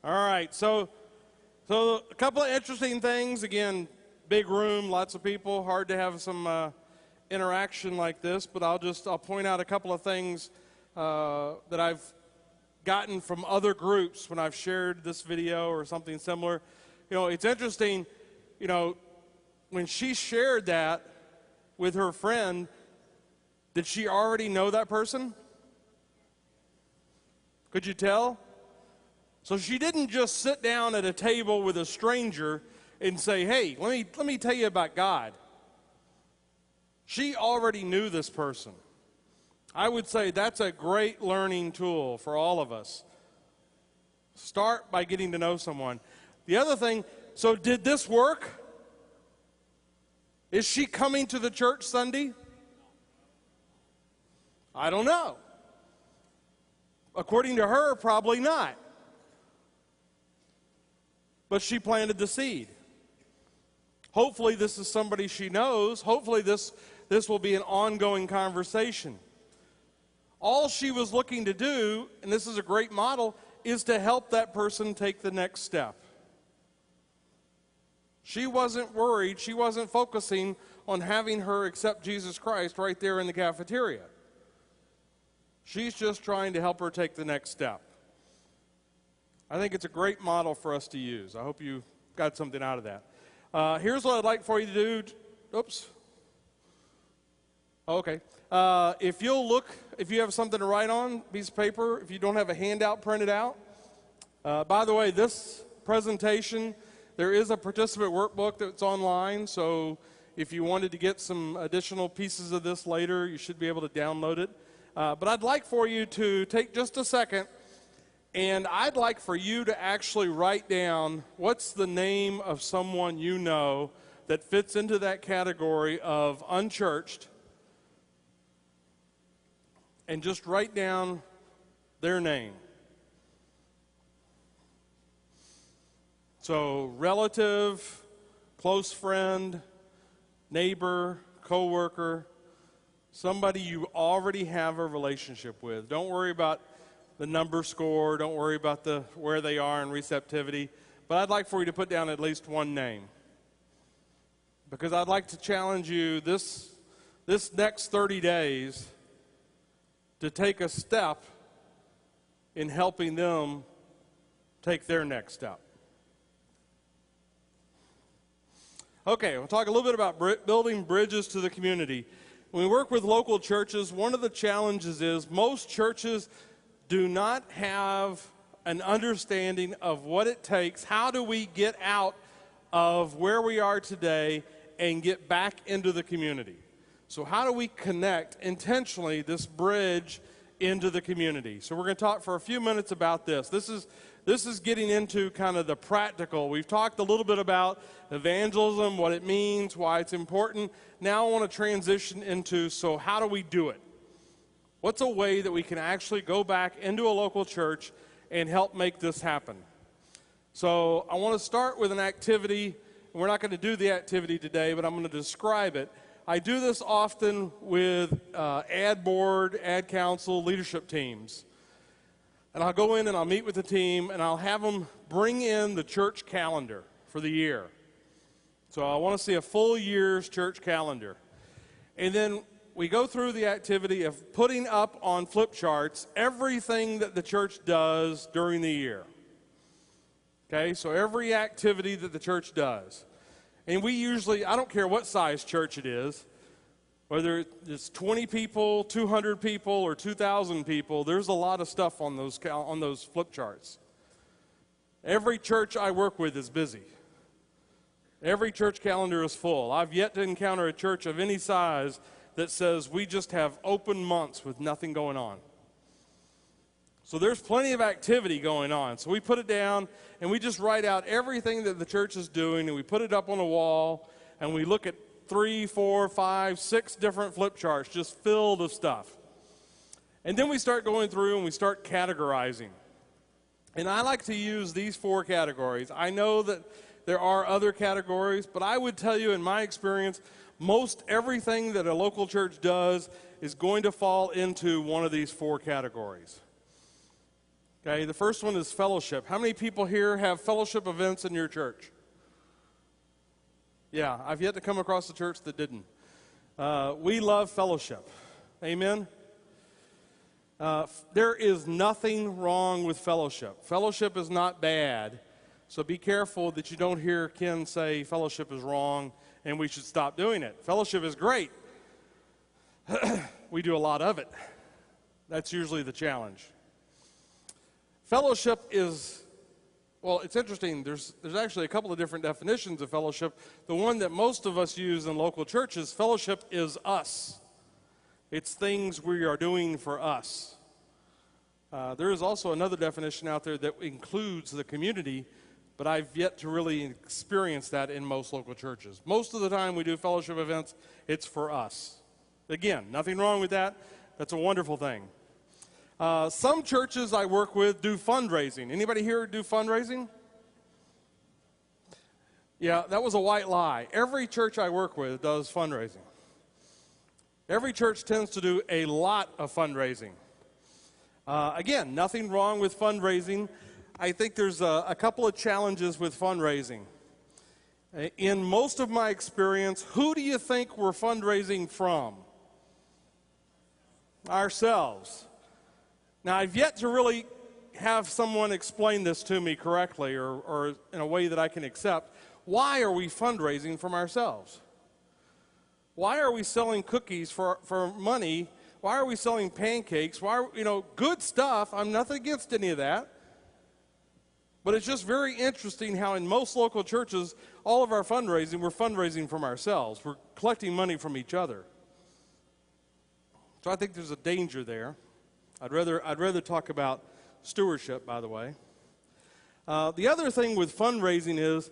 All right, so a couple of interesting things. Again, big room, lots of people, hard to have some interaction like this, but I'll point out a couple of things that I've gotten from other groups when I've shared this video or something similar. You know, it's interesting, you know, when she shared that with her friend, did she already know that person? Could you tell? So she didn't just sit down at a table with a stranger and say, hey, let me tell you about God. She already knew this person. I would say that's a great learning tool for all of us. Start by getting to know someone. The other thing, so did this work? Is she coming to the church Sunday? I don't know. According to her, probably not. But she planted the seed. Hopefully this is somebody she knows. Hopefully this will be an ongoing conversation. All she was looking to do, and this is a great model, is to help that person take the next step. She wasn't worried. She wasn't focusing on having her accept Jesus Christ right there in the cafeteria. She's just trying to help her take the next step. I think it's a great model for us to use. I hope you got something out of that. Here's what I'd like for you to do. Oops. Okay. If you have something to write on, piece of paper, if you don't have a handout printed out. By the way, this presentation, there is a participant workbook that's online, so if you wanted to get some additional pieces of this later, you should be able to download it. But I'd like for you to take just a second, and I'd like for you to actually write down what's the name of someone you know that fits into that category of unchurched, and just write down their name. So relative, close friend, neighbor, coworker, somebody you already have a relationship with. Don't worry about the number score. Don't worry about where they are in receptivity. But I'd like for you to put down at least one name. because I'd like to challenge you this next 30 days to take a step in helping them take their next step. Okay, we'll talk a little bit about building bridges to the community. When we work with local churches, one of the challenges is most churches do not have an understanding of what it takes. How do we get out of where we are today and get back into the community? So how do we connect intentionally this bridge into the community? So we're going to talk for a few minutes about this. This is getting into kind of the practical. We've talked a little bit about evangelism, what it means, why it's important. Now I want to transition into, so how do we do it? What's a way that we can actually go back into a local church and help make this happen? So I want to start with an activity. We're not going to do the activity today, but I'm going to describe it. I do this often with ad board, ad council, leadership teams. And I'll go in and I'll meet with the team and I'll have them bring in the church calendar for the year. So I want to see a full year's church calendar. And then we go through the activity of putting up on flip charts everything that the church does during the year. Okay, so every activity that the church does. And we usually, I don't care what size church it is, whether it's 20 people, 200 people, or 2,000 people, there's a lot of stuff on those flip charts. Every church I work with is busy. Every church calendar is full. I've yet to encounter a church of any size that says we just have open months with nothing going on. So there's plenty of activity going on. So we put it down and we just write out everything that the church is doing and we put it up on a wall and we look at 3, 4, 5, 6 different flip charts just filled with stuff. And then we start going through and we start categorizing. And I like to use these 4 categories. I know that there are other categories, but I would tell you in my experience, most everything that a local church does is going to fall into one of these 4 categories. Okay, the first one is fellowship. How many people here have fellowship events in your church? Yeah, I've yet to come across a church that didn't. We love fellowship. Amen? There is nothing wrong with fellowship. Fellowship is not bad. So be careful that you don't hear Ken say fellowship is wrong and we should stop doing it. Fellowship is great. We do a lot of it. That's usually the challenge. Fellowship is, well, it's interesting. There's actually a couple of different definitions of fellowship. The one that most of us use in local churches, fellowship is us. It's things we are doing for us. There is also another definition out there that includes the community, but I've yet to really experience that in most local churches. Most of the time we do fellowship events, it's for us. Again, nothing wrong with that. That's a wonderful thing. Some churches I work with do fundraising. Anybody here do fundraising? Yeah, that was a white lie. Every church I work with does fundraising. Every church tends to do a lot of fundraising. Again, nothing wrong with fundraising. I think there's a couple of challenges with fundraising. In most of my experience, who do you think we're fundraising from? Ourselves. Now, I've yet to really have someone explain this to me correctly or in a way that I can accept. Why are we fundraising from ourselves? Why are we selling cookies for money? Why are we selling pancakes? Why, good stuff. I'm nothing against any of that. But it's just very interesting how in most local churches, all of our fundraising, we're fundraising from ourselves. We're collecting money from each other. So I think there's a danger there. I'd rather talk about stewardship, by the way. The other thing with fundraising is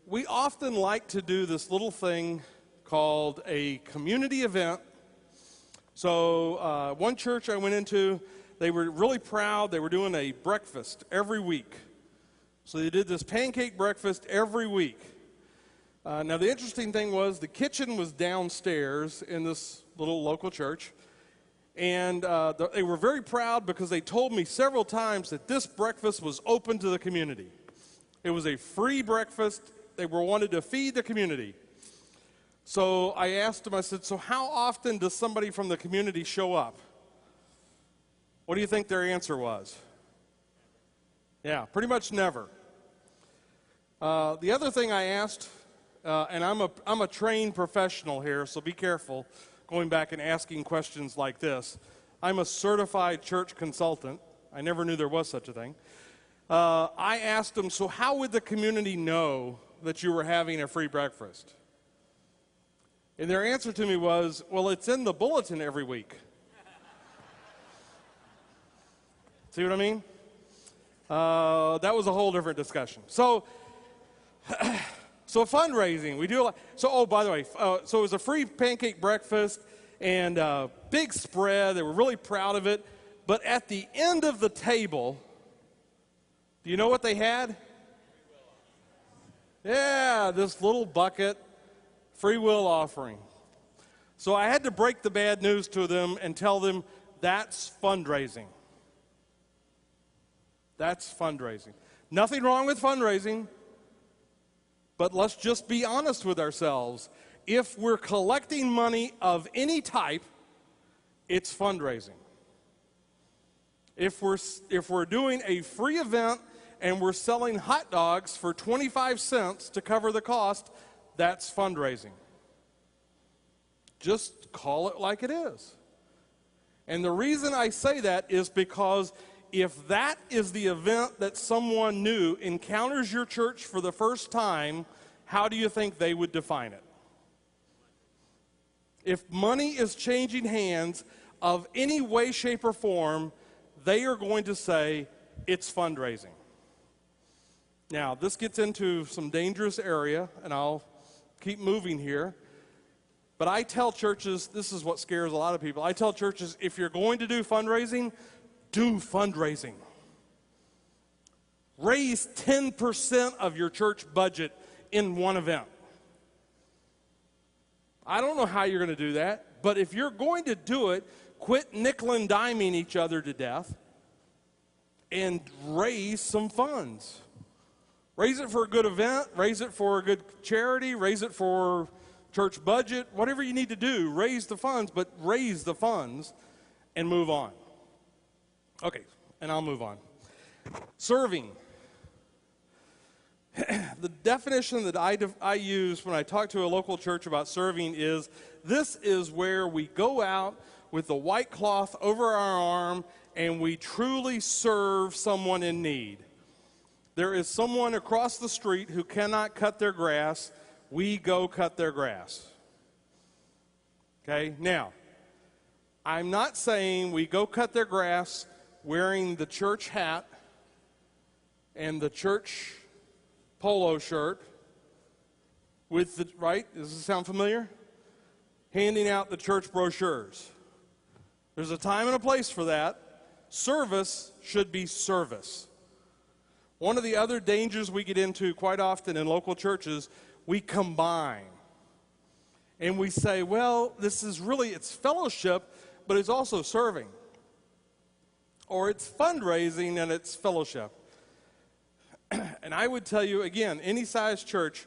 we often like to do this little thing called a community event. So one church I went into, they were really proud. They were doing a breakfast every week. So they did this pancake breakfast every week. Now the interesting thing was the kitchen was downstairs in this little local church. And they were very proud because they told me several times that this breakfast was open to the community. It was a free breakfast. They wanted to feed the community. So I asked him, I said, so how often does somebody from the community show up? What do you think their answer was? Yeah, pretty much never. The other thing I asked, and I'm a trained professional here, so be careful going back and asking questions like this. I'm a certified church consultant. I never knew there was such a thing. I asked them, so how would the community know that you were having a free breakfast? And their answer to me was, well, it's in the bulletin every week. See what I mean? That was a whole different discussion. So fundraising, we do a lot. So, oh, by the way, so it was a free pancake breakfast and big spread. They were really proud of it. But at the end of the table, do you know what they had? Yeah, this little bucket, free will offering. So I had to break the bad news to them and tell them that's fundraising. That's fundraising. Nothing wrong with fundraising, but let's just be honest with ourselves. If we're collecting money of any type, it's fundraising. If we're doing a free event and we're selling hot dogs for 25 cents to cover the cost, that's fundraising. Just call it like it is. And the reason I say that is because if that is the event that someone new encounters your church for the first time, how do you think they would define it? If money is changing hands of any way, shape, or form, they are going to say it's fundraising. Now, this gets into some dangerous area, and I'll keep moving here. But I tell churches, this is what scares a lot of people. I tell churches, if you're going to do fundraising, do fundraising. Raise 10% of your church budget in one event. I don't know how you're going to do that, but if you're going to do it, quit nickel and diming each other to death and raise some funds. Raise it for a good event, raise it for a good charity, raise it for church budget, whatever you need to do, raise the funds, but raise the funds and move on. Okay, and I'll move on. Serving. The definition that I use when I talk to a local church about serving is, this is where we go out with the white cloth over our arm and we truly serve someone in need. There is someone across the street who cannot cut their grass. We go cut their grass. Okay, now, I'm not saying we go cut their grass wearing the church hat and the church polo shirt with the, right? Does this sound familiar? Handing out the church brochures. There's a time and a place for that. Service should be service. One of the other dangers we get into quite often in local churches, we combine. And we say, well, this is really, it's fellowship, but it's also serving. Or it's fundraising and it's fellowship. And I would tell you, again, any size church,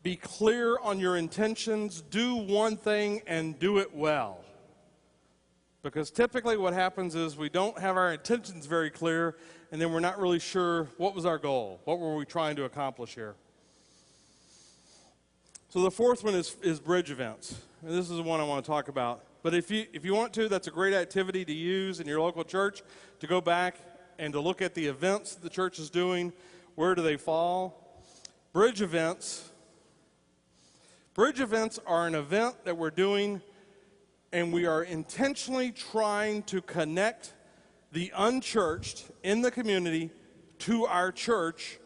be clear on your intentions, do one thing and do it well. Because typically what happens is we don't have our intentions very clear, and then we're not really sure what was our goal. What were we trying to accomplish here? So the fourth one is bridge events. And this is the one I want to talk about. But if you want to, that's a great activity to use in your local church, to go back and to look at the events the church is doing. Where do they fall? Bridge events. Bridge events are an event that we're doing, and we are intentionally trying to connect the unchurched in the community to our church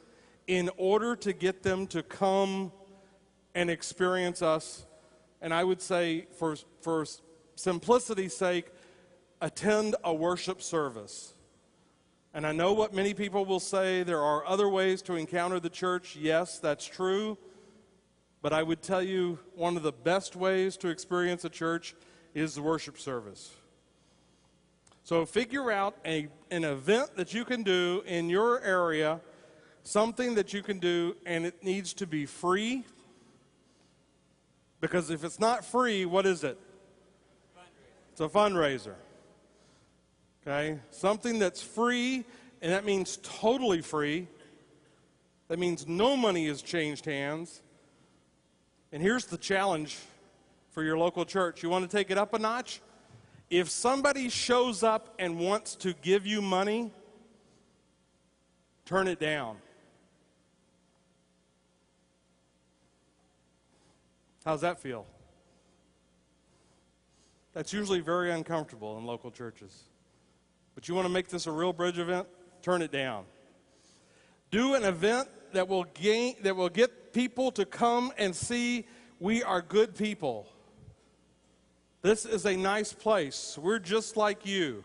in order to get them to come and experience us. And I would say, for simplicity's sake, attend a worship service. And I know what many people will say, there are other ways to encounter the church. Yes, that's true. But I would tell you, one of the best ways to experience a church is the worship service. So figure out an event that you can do in your area, something that you can do, and it needs to be free. Because if it's not free, what is it? It's a fundraiser. Okay? Something that's free, and that means totally free. That means no money has changed hands. And here's the challenge for your local church. You want to take it up a notch? If somebody shows up and wants to give you money, turn it down. How's that feel? That's usually very uncomfortable in local churches. But you want to make this a real bridge event? Turn it down. Do an event that will get people to come and see we are good people. This is a nice place. We're just like you.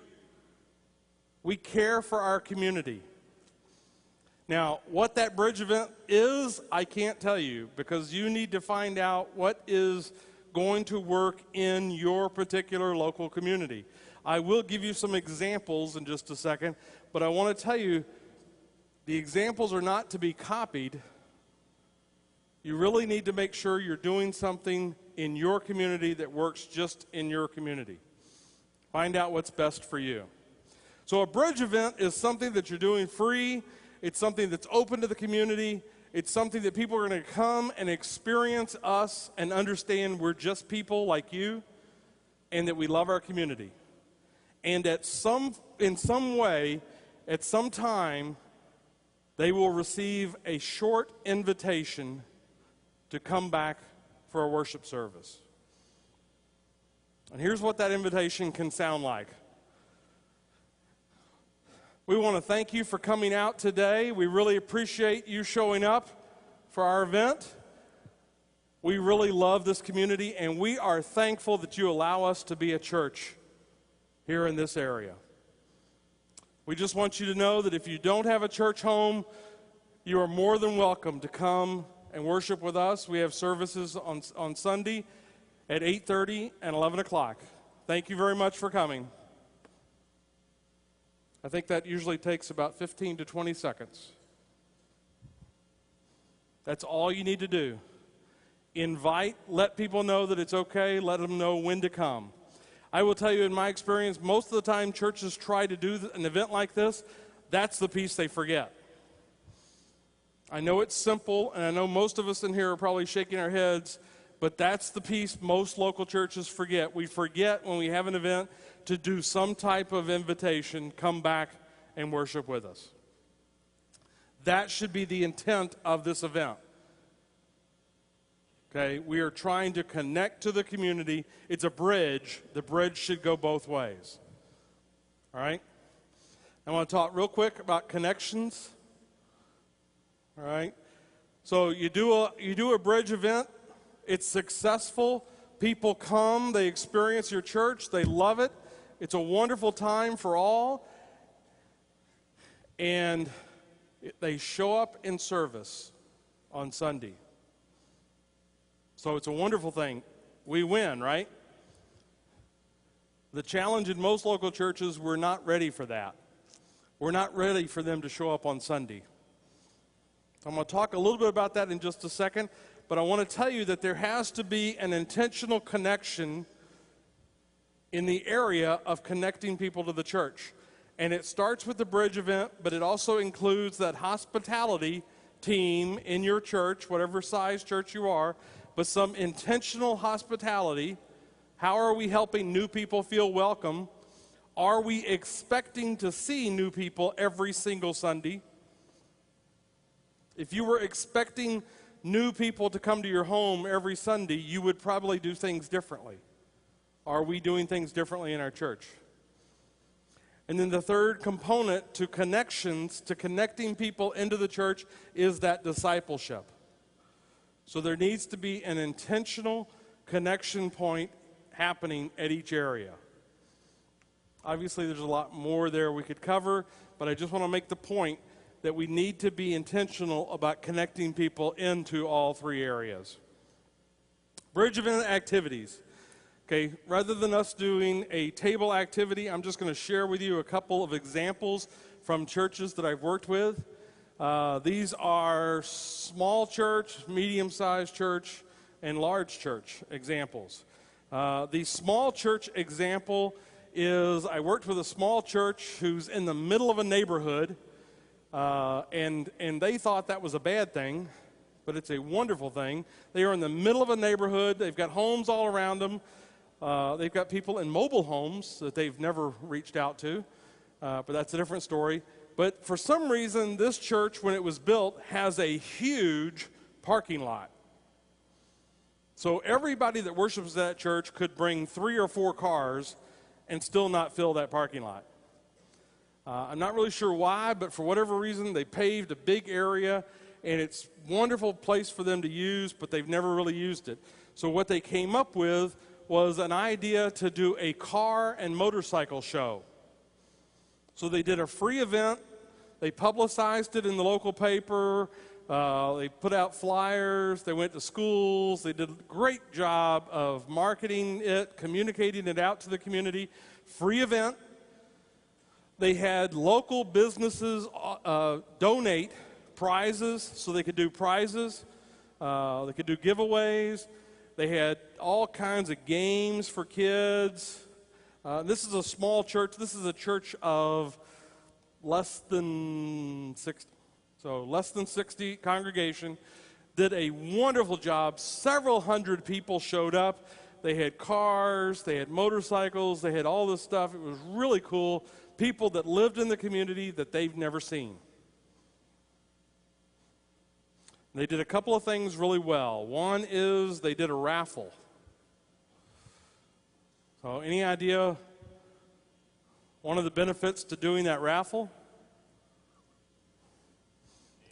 We care for our community. Now, what that bridge event is, I can't tell you, because you need to find out what is going to work in your particular local community. I will give you some examples in just a second, but I want to tell you, the examples are not to be copied. You really need to make sure you're doing something in your community that works just in your community. Find out what's best for you. So a bridge event is something that you're doing free. It's something that's open to the community. It's something that people are going to come and experience us and understand we're just people like you and that we love our community. And in some way, at some time, they will receive a short invitation to come back for a worship service. And here's what that invitation can sound like. We want to thank you for coming out today. We really appreciate you showing up for our event. We really love this community, and we are thankful that you allow us to be a church here in this area. We just want you to know that if you don't have a church home, you are more than welcome to come and worship with us. We have services on Sunday at 8:30 and 11 o'clock. Thank you very much for coming. I think that usually takes about 15 to 20 seconds. That's all you need to do. Invite, let people know that it's okay, let them know when to come. I will tell you, in my experience, most of the time churches try to do an event like this, that's the piece they forget. I know it's simple, and I know most of us in here are probably shaking our heads, but that's the piece most local churches forget. We forget when we have an event to do some type of invitation, come back and worship with us. That should be the intent of this event. Okay, we are trying to connect to the community. It's a bridge. The bridge should go both ways. All right? I want to talk real quick about connections. All right? So you do a bridge event. It's successful. People come. They experience your church. They love it. It's a wonderful time for all. And they show up in service on Sunday. So it's a wonderful thing. We win, right? The challenge in most local churches, we're not ready for that. We're not ready for them to show up on Sunday. I'm going to talk a little bit about that in just a second, but I want to tell you that there has to be an intentional connection in the area of connecting people to the church. And it starts with the bridge event, but it also includes that hospitality team in your church, whatever size church you are, but some intentional hospitality. How are we helping new people feel welcome? Are we expecting to see new people every single Sunday? If you were expecting new people to come to your home every Sunday, you would probably do things differently. Are we doing things differently in our church? And then the third component to connections, to connecting people into the church, is that discipleship. So there needs to be an intentional connection point happening at each area. Obviously, there's a lot more there we could cover, but I just want to make the point that we need to be intentional about connecting people into all three areas. Bridge event activities. Okay, rather than us doing a table activity, I'm just going to share with you a couple of examples from churches that I've worked with. These are small church, medium-sized church, and large church examples. The small church example is I worked with a small church who's in the middle of a neighborhood, and they thought that was a bad thing, but it's a wonderful thing. They are in the middle of a neighborhood. They've got homes all around them. They've got people in mobile homes that they've never reached out to, but that's a different story. But for some reason, this church, when it was built, has a huge parking lot. So everybody that worships at that church could bring 3 or 4 cars and still not fill that parking lot. I'm not really sure why, but for whatever reason, they paved a big area, and it's a wonderful place for them to use, but they've never really used it. So what they came up with was an idea to do a car and motorcycle show. So they did a free event. They publicized it in the local paper. They put out flyers. They went to schools. They did a great job of marketing it, communicating it out to the community. Free event. They had local businesses donate prizes, so they could do prizes. They could do giveaways. They had all kinds of games for kids. This is a small church. This is a church of less than 60. So less than 60 congregation. Did a wonderful job. Several hundred people showed up. They had cars. They had motorcycles. They had all this stuff. It was really cool. People that lived in the community that they've never seen. They did a couple of things really well. One is they did a raffle. So any idea one of the benefits to doing that raffle?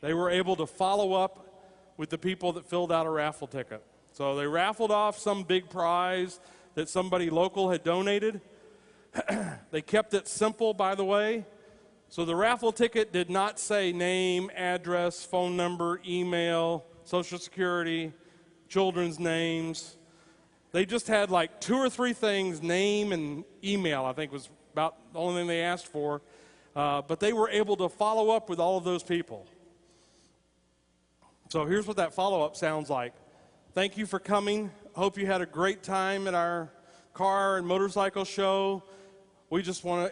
They were able to follow up with the people that filled out a raffle ticket. So they raffled off some big prize that somebody local had donated. They kept it simple, by the way. So the raffle ticket did not say name, address, phone number, email, Social Security, children's names. They just had like 2 or 3 things, name and email, I think was about the only thing they asked for. But they were able to follow up with all of those people. So here's what that follow-up sounds like. Thank you for coming. Hope you had a great time at our car and motorcycle show. We just want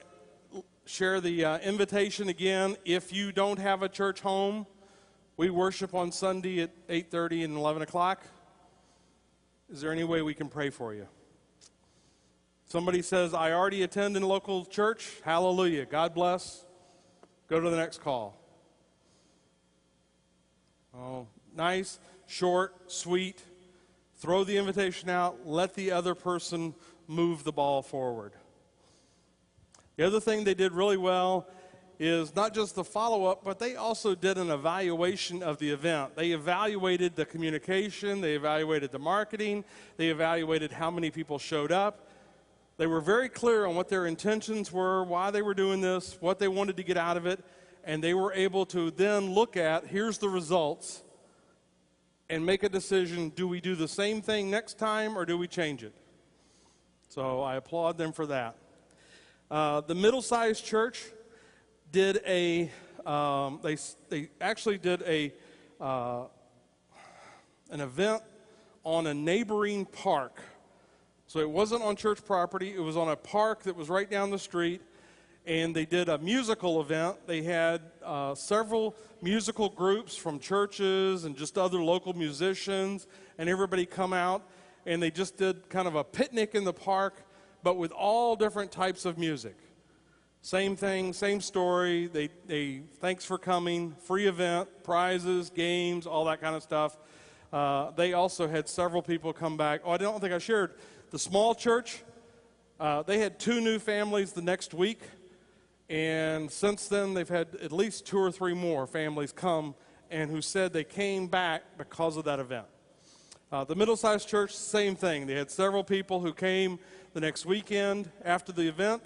to share the invitation again. If you don't have a church home, we worship on Sunday at 8:30 and 11 o'clock. Is there any way we can pray for you? Somebody says, I already attend in a local church. Hallelujah. God bless. Go to the next call. Oh, nice, short, sweet. Throw the invitation out. Let the other person move the ball forward. The other thing they did really well is not just the follow-up, but they also did an evaluation of the event. They evaluated the communication. They evaluated the marketing. They evaluated how many people showed up. They were very clear on what their intentions were, why they were doing this, what they wanted to get out of it, and they were able to then look at, here's the results, and make a decision, do we do the same thing next time or do we change it? So I applaud them for that. The middle-sized church did they actually did an event on a neighboring park. So it wasn't on church property. It was on a park that was right down the street. And they did a musical event. They had several musical groups from churches and just other local musicians. And everybody come out. And they just did kind of a picnic in the park, but with all different types of music. Same thing, same story. They thanks for coming, free event, prizes, games, all that kind of stuff. They also had several people come back. Oh, I don't think I shared. The small church, they had 2 new families the next week. And since then, they've had at least 2 or 3 more families come and who said they came back because of that event. The middle-sized church, same thing. They had several people who came the next weekend after the event,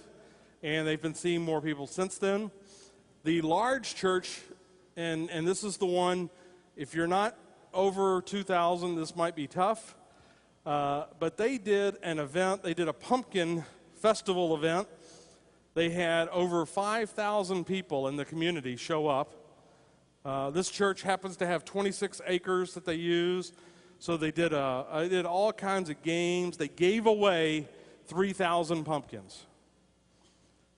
and they've been seeing more people since then. The large church, and this is the one, if you're not over 2,000, this might be tough, but they did an event. They did a pumpkin festival event. They had over 5,000 people in the community show up. This church happens to have 26 acres that they use. So they did all kinds of games. They gave away 3,000 pumpkins.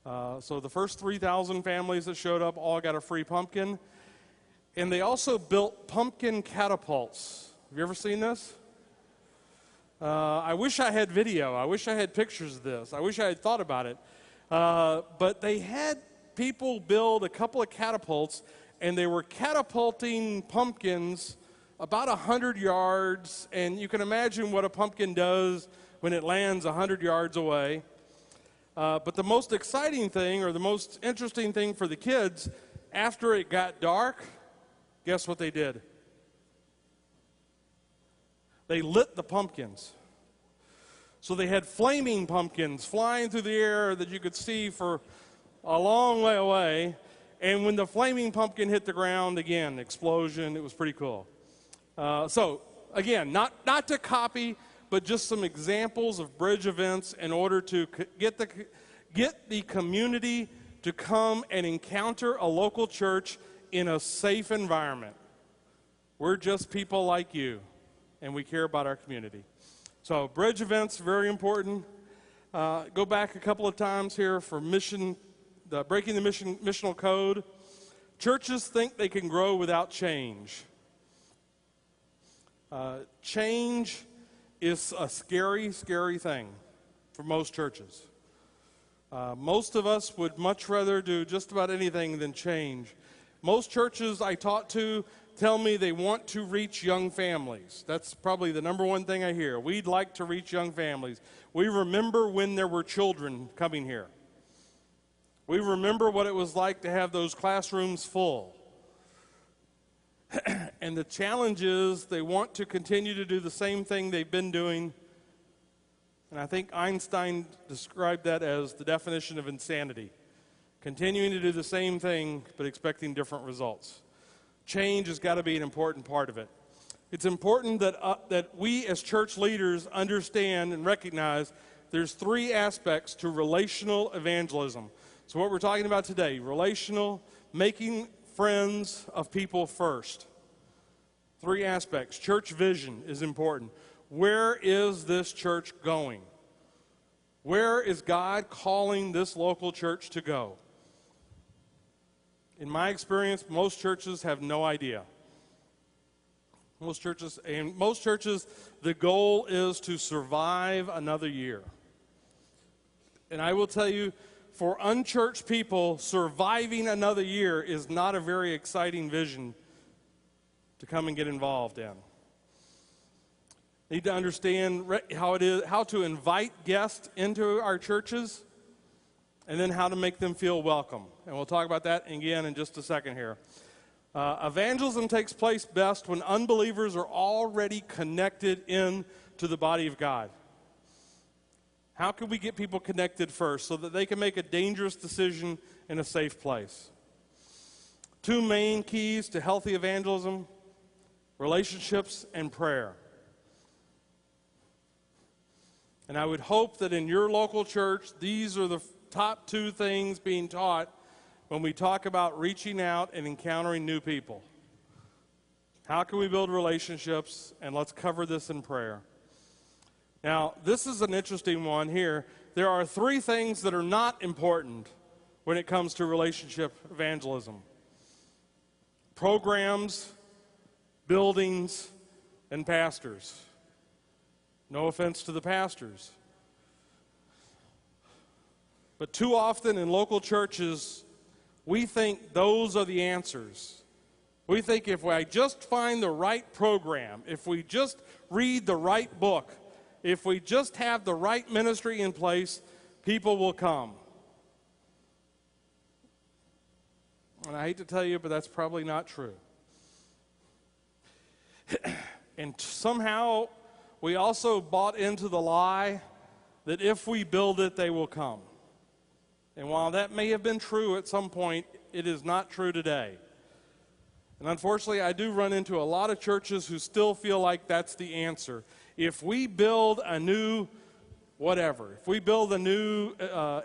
So the first 3,000 families that showed up all got a free pumpkin. And they also built pumpkin catapults. Have you ever seen this? I wish I had video. I wish I had pictures of this. I wish I had thought about it. But they had people build a couple of catapults, and they were catapulting pumpkins about 100 yards. And you can imagine what a pumpkin does when it lands 100 yards away. But the most exciting thing, or the most interesting thing for the kids, after it got dark, guess what they did? They lit the pumpkins. So they had flaming pumpkins flying through the air that you could see for a long way away. And when the flaming pumpkin hit the ground, again, explosion, it was pretty cool. So, again, not to copy, but just some examples of bridge events in order to get the community to come and encounter a local church in a safe environment. We're just people like you, and we care about our community. So bridge events, very important. Go back a couple of times here for breaking the missional code. Churches think they can grow without change. Change is a scary, scary thing for most churches. Most of us would much rather do just about anything than change. Most churches I talk to tell me they want to reach young families. That's probably the number one thing I hear. We'd like to reach young families. We remember when there were children coming here. We remember what it was like to have those classrooms full. And the challenge is they want to continue to do the same thing they've been doing. And I think Einstein described that as the definition of insanity. Continuing to do the same thing, but expecting different results. Change has got to be an important part of it. It's important that we as church leaders understand and recognize there's three aspects to relational evangelism. So what we're talking about today, relational, making friends of people first. Three aspects. Church vision is important. Where is this church going? Where is God calling this local church to go? In my experience, most churches have no idea. Most churches, the goal is to survive another year. And I will tell you, for unchurched people, surviving another year is not a very exciting vision to come and get involved in. Need to understand how to invite guests into our churches, and then how to make them feel welcome. And we'll talk about that again in just a second here. Evangelism takes place best when unbelievers are already connected in to the body of God. How can we get people connected first so that they can make a dangerous decision in a safe place? Two main keys to healthy evangelism: relationships and prayer. And I would hope that in your local church, these are the top two things being taught when we talk about reaching out and encountering new people. How can we build relationships? And let's cover this in prayer. Now, this is an interesting one here. There are three things that are not important when it comes to relationship evangelism: programs, buildings, and pastors. No offense to the pastors. But too often in local churches, we think those are the answers. We think if I just find the right program, if we just read the right book, if we just have the right ministry in place, people will come. And I hate to tell you, but that's probably not true. And somehow we also bought into the lie that if we build it, they will come. And while that may have been true at some point, it is not true today. And unfortunately, I do run into a lot of churches who still feel like that's the answer. If we build a new whatever, if we build a new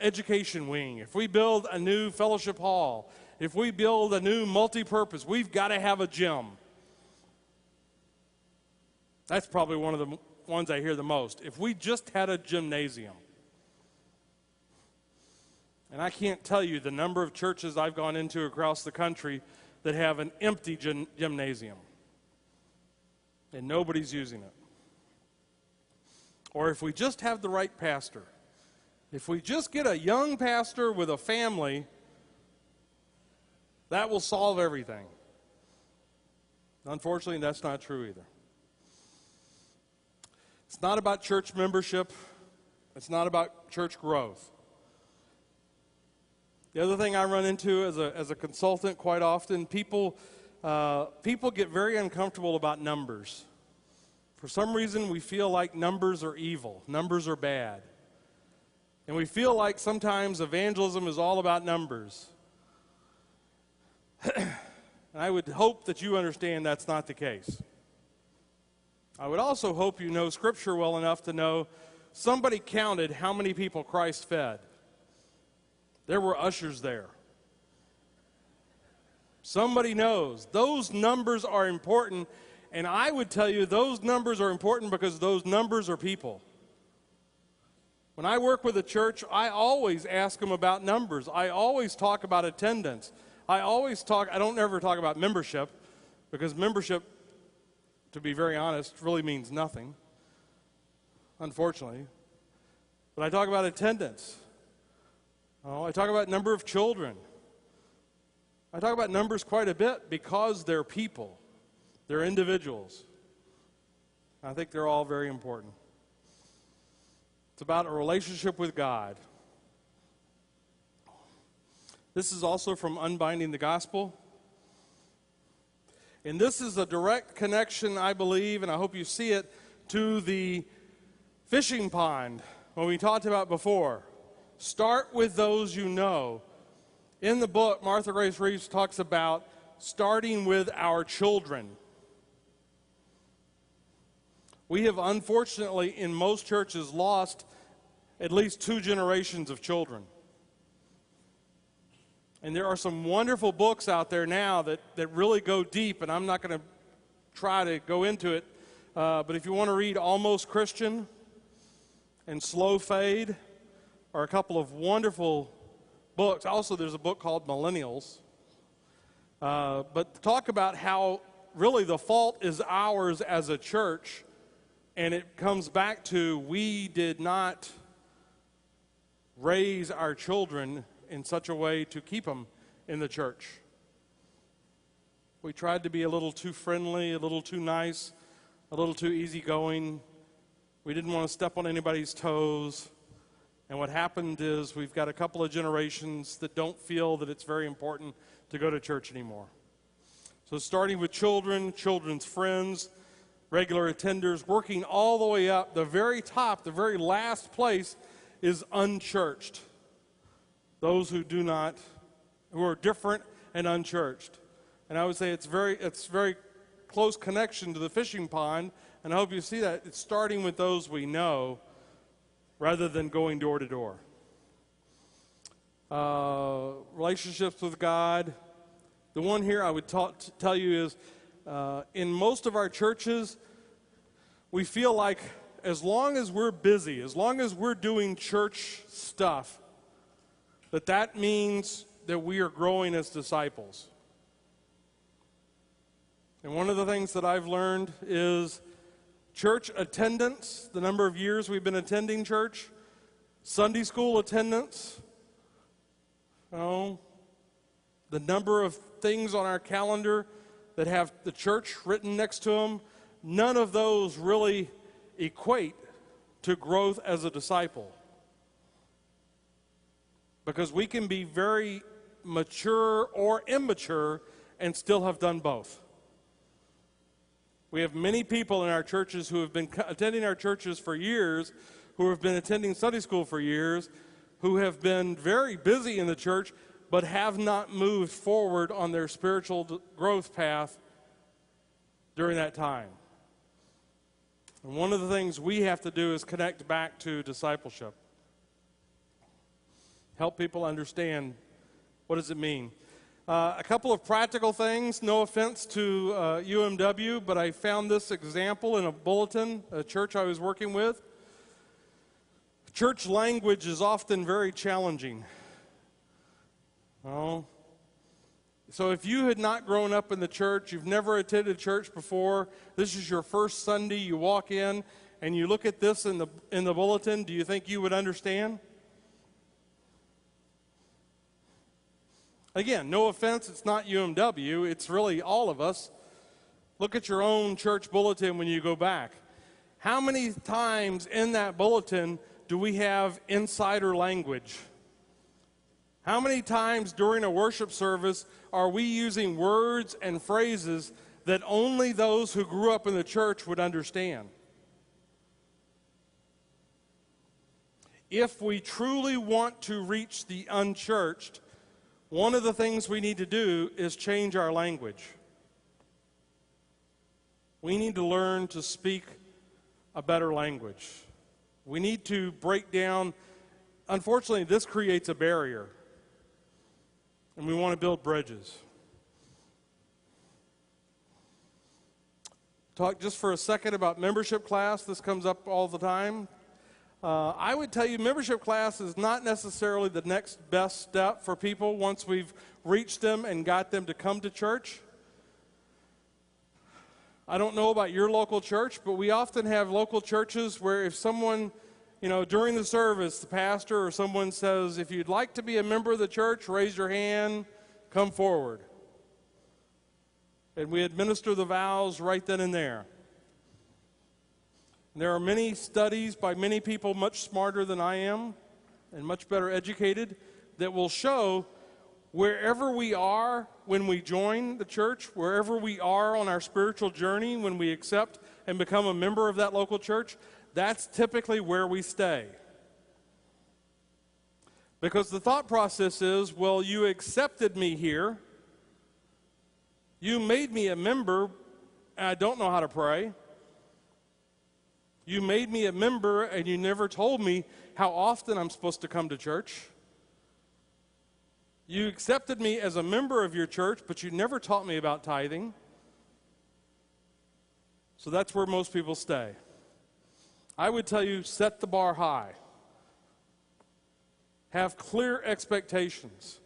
education wing, if we build a new fellowship hall, if we build a new multi-purpose, we've got to have a gym. That's probably one of the ones I hear the most. If we just had a gymnasium. And I can't tell you the number of churches I've gone into across the country that have an empty gymnasium. And nobody's using it. Or if we just have the right pastor. If we just get a young pastor with a family, that will solve everything. Unfortunately, that's not true either. It's not about church membership. It's not about church growth. The other thing I run into as a consultant quite often, people get very uncomfortable about numbers. For some reason, we feel like numbers are evil. Numbers are bad. And we feel like sometimes evangelism is all about numbers. And I would hope that you understand that's not the case. I would also hope you know Scripture well enough to know somebody counted how many people Christ fed. There were ushers there. Somebody knows. Those numbers are important, and I would tell you those numbers are important because those numbers are people. When I work with a church, I always ask them about numbers. I always talk about attendance. I don't ever talk about membership, because membership, to be very honest, really means nothing, unfortunately. But I talk about attendance. I talk about number of children. I talk about numbers quite a bit because they're people. They're individuals. I think they're all very important. It's about a relationship with God. This is also from Unbinding the Gospel. And this is a direct connection, I believe, and I hope you see it, to the fishing pond when we talked about before. Start with those you know. In the book, Martha Grace Reeves talks about starting with our children. We have unfortunately in most churches lost at least 2 generations of children. And there are some wonderful books out there now that really go deep, and I'm not going to try to go into it, but if you want to read Almost Christian and Slow Fade are a couple of wonderful books. Also, there's a book called Millennials. But talk about how really the fault is ours as a church, and it comes back to we did not raise our children in such a way to keep them in the church. We tried to be a little too friendly, a little too nice, a little too easygoing. We didn't want to step on anybody's toes. And what happened is we've got a couple of generations that don't feel that it's very important to go to church anymore. So starting with children, children's friends, regular attenders, working all the way up, the very top, the very last place is unchurched. Those who are different and unchurched. And I would say it's very close connection to the fishing pond, and I hope you see that. It's starting with those we know rather than going door to door. Relationships with God. The one here I would tell you is in most of our churches, we feel like as long as we're busy, as long as we're doing church stuff, that means that we are growing as disciples. And one of the things that I've learned is church attendance, the number of years we've been attending church, Sunday school attendance, the number of things on our calendar that have the church written next to them, none of those really equate to growth as a disciple. Because we can be very mature or immature and still have done both. We have many people in our churches who have been attending our churches for years, who have been attending Sunday school for years, who have been very busy in the church, but have not moved forward on their spiritual growth path during that time. And one of the things we have to do is connect back to discipleship. Help people understand what does it mean. A couple of practical things, no offense to UMW, but I found this example in a bulletin, a church I was working with. Church language is often very challenging. Oh. So if you had not grown up in the church, you've never attended church before, this is your first Sunday, you walk in and you look at this in the bulletin, do you think you would understand? Again, no offense, it's not UMW, it's really all of us. Look at your own church bulletin when you go back. How many times in that bulletin do we have insider language? How many times during a worship service are we using words and phrases that only those who grew up in the church would understand? If we truly want to reach the unchurched, one of the things we need to do is change our language. We need to learn to speak a better language. We need to break down, unfortunately, this creates a barrier. And we want to build bridges. Talk just for a second about membership class. This comes up all the time. I would tell you membership class is not necessarily the next best step for people once we've reached them and got them to come to church. I don't know about your local church, but we often have local churches where if someone, during the service, the pastor or someone says, if you'd like to be a member of the church, raise your hand, come forward. And we administer the vows right then and there. There are many studies by many people much smarter than I am and much better educated that will show wherever we are when we join the church, wherever we are on our spiritual journey when we accept and become a member of that local church, that's typically where we stay. Because the thought process is, well, you accepted me here, you made me a member, and I don't know how to pray. You made me a member and you never told me how often I'm supposed to come to church. You accepted me as a member of your church, but you never taught me about tithing. So that's where most people stay. I would tell you, set the bar high. Have clear expectations.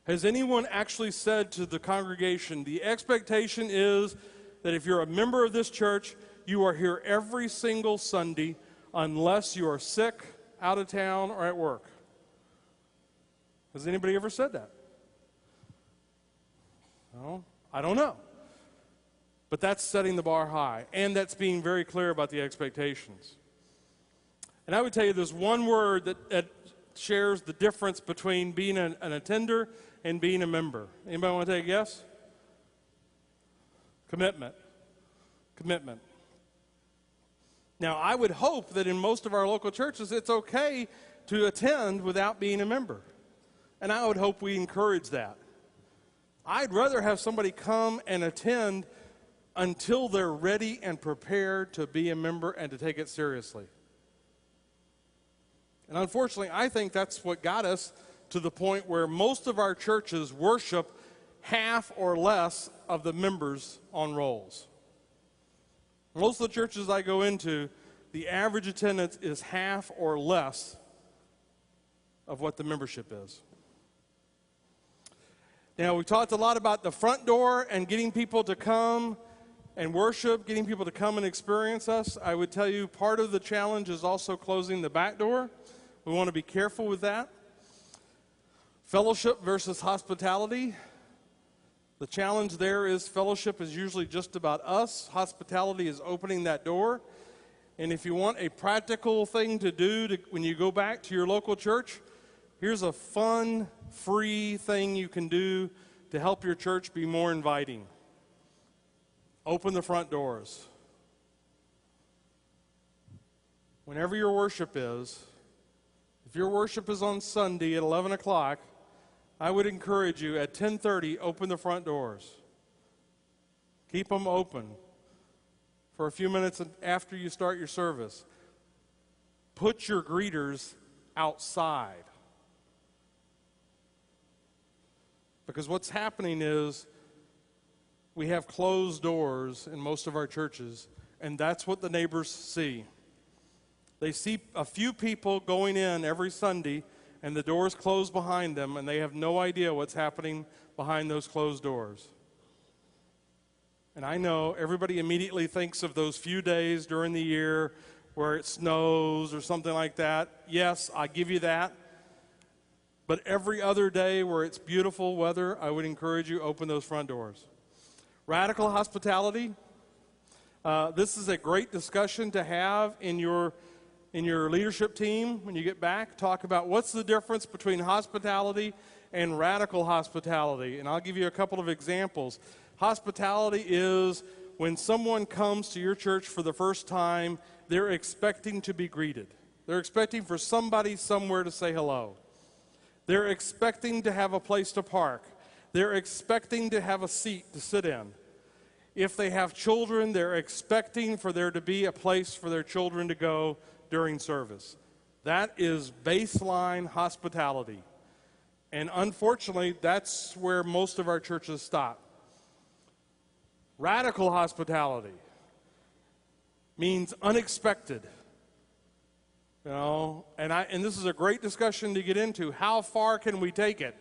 Has anyone actually said to the congregation, the expectation is that if you're a member of this church, you are here every single Sunday unless you are sick, out of town, or at work? Has anybody ever said that? No, I don't know. But that's setting the bar high, and that's being very clear about the expectations. And I would tell you there's one word that shares the difference between being an attender and being a member. Anybody want to take a guess? Commitment. Commitment. Now, I would hope that in most of our local churches, it's okay to attend without being a member. And I would hope we encourage that. I'd rather have somebody come and attend until they're ready and prepared to be a member and to take it seriously. And unfortunately, I think that's what got us to the point where most of our churches worship half or less of the members on rolls. Most of the churches I go into, the average attendance is half or less of what the membership is. Now, we talked a lot about the front door and getting people to come and worship, getting people to come and experience us. I would tell you part of the challenge is also closing the back door. We want to be careful with that. Fellowship versus hospitality. The challenge there is fellowship is usually just about us. Hospitality is opening that door. And if you want a practical thing to do when you go back to your local church, here's a fun, free thing you can do to help your church be more inviting. Open the front doors. Whenever your worship is, if your worship is on Sunday at 11 o'clock, I would encourage you at 10:30, open the front doors. Keep them open for a few minutes after you start your service. Put your greeters outside. Because what's happening is we have closed doors in most of our churches, and that's what the neighbors see. They see a few people going in every Sunday, and the doors closed behind them, and they have no idea what's happening behind those closed doors. And I know everybody immediately thinks of those few days during the year where it snows or something like that. Yes, I give you that. But every other day where it's beautiful weather, I would encourage you, open those front doors. Radical hospitality. This is a great discussion to have in your leadership team when you get back. Talk about what's the difference between hospitality and radical hospitality. And I'll give you a couple of examples. Hospitality is when someone comes to your church for the first time, they're expecting to be greeted. They're expecting for somebody somewhere to say hello. They're expecting to have a place to park. They're expecting to have a seat to sit in. If they have children, they're expecting for there to be a place for their children to go during service. That is baseline hospitality. And unfortunately, that's where most of our churches stop. Radical hospitality means unexpected. You know, and this is a great discussion to get into. How far can we take it?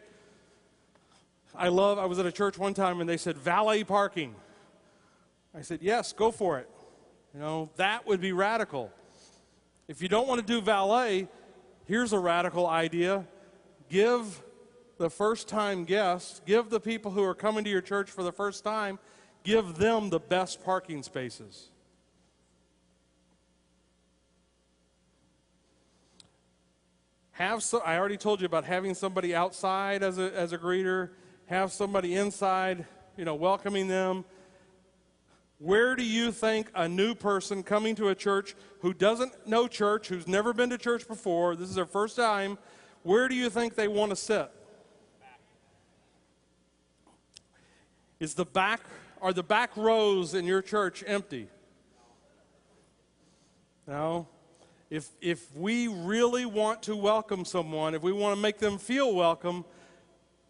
I was at a church one time and they said valet parking. I said, yes, go for it. You know, that would be radical. If you don't want to do valet, here's a radical idea. Give the first-time guests, give the people who are coming to your church for the first time, give them the best parking spaces. I already told you about having somebody outside as a greeter, have somebody inside, welcoming them. Where do you think a new person coming to a church who doesn't know church, who's never been to church before, this is their first time, where do you think they want to sit? Are the back rows in your church empty? No. If we really want to welcome someone, if we want to make them feel welcome,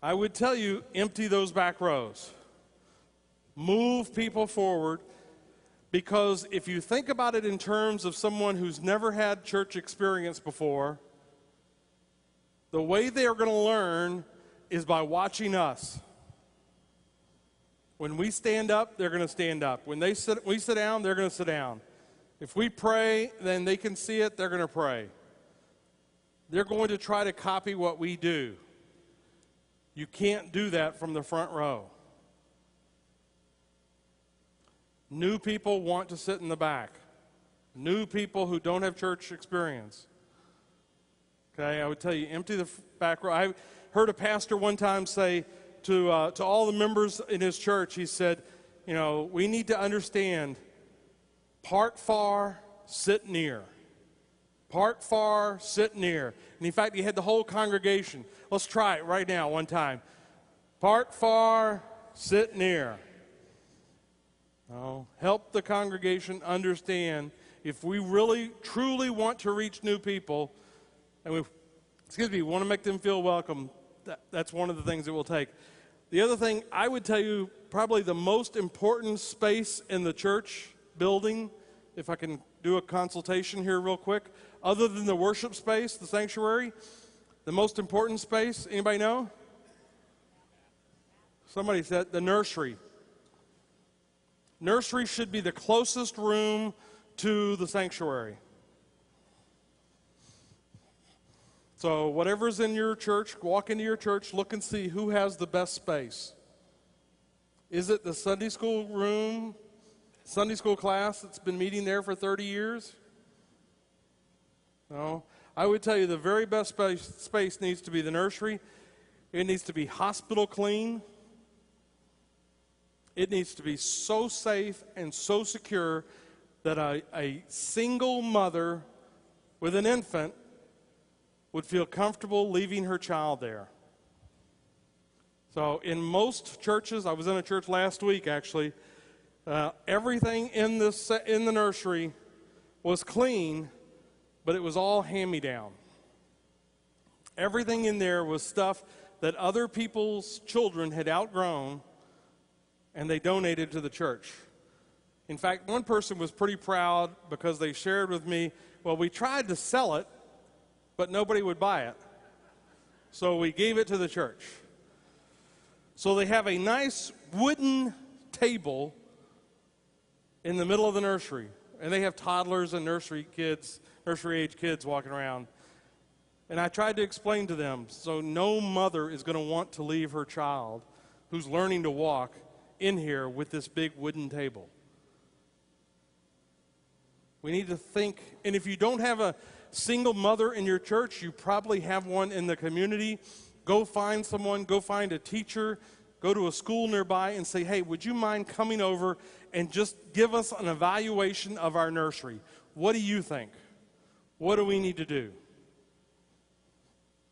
I would tell you, empty those back rows. Move people forward, because if you think about it in terms of someone who's never had church experience before, the way they are going to learn is by watching us. When we stand up, they're going to stand up. When we sit down, they're going to sit down. If we pray, then they can see it, they're going to pray. They're going to try to copy what we do. You can't do that from the front row. New people want to sit in the back. New people who don't have church experience. Okay, I would tell you, empty the back row. I heard a pastor one time say to all the members in his church, he said, we need to understand, park far, sit near. Park far, sit near. And in fact, he had the whole congregation. Let's try it right now, one time. Park far, sit near. Help the congregation understand, if we really, truly want to reach new people, and we want to make them feel welcome, that's one of the things it will take. The other thing, I would tell you, probably the most important space in the church building, if I can do a consultation here real quick, other than the worship space, the sanctuary, the most important space, anybody know? Somebody said the nursery. Nursery should be the closest room to the sanctuary. So whatever's in your church, walk into your church, look and see who has the best space. Is it the Sunday school room, Sunday school class that's been meeting there for 30 years? No. I would tell you the very best space needs to be the nursery. It needs to be hospital clean. It needs to be so safe and so secure that a single mother with an infant would feel comfortable leaving her child there. So in most churches, I was in a church last week actually, everything in the nursery was clean, but it was all hand-me-down. Everything in there was stuff that other people's children had outgrown, and they donated to the church. In fact, one person was pretty proud because they shared with me, well, we tried to sell it, but nobody would buy it. So we gave it to the church. So they have a nice wooden table in the middle of the nursery. And they have toddlers and nursery age kids walking around. And I tried to explain to them, so no mother is going to want to leave her child who's learning to walk in here with this big wooden table. We need to think, and if you don't have a single mother in your church, you probably have one in the community. Go find someone, go find a teacher, go to a school nearby and say, hey, would you mind coming over and just give us an evaluation of our nursery? What do you think? What do we need to do?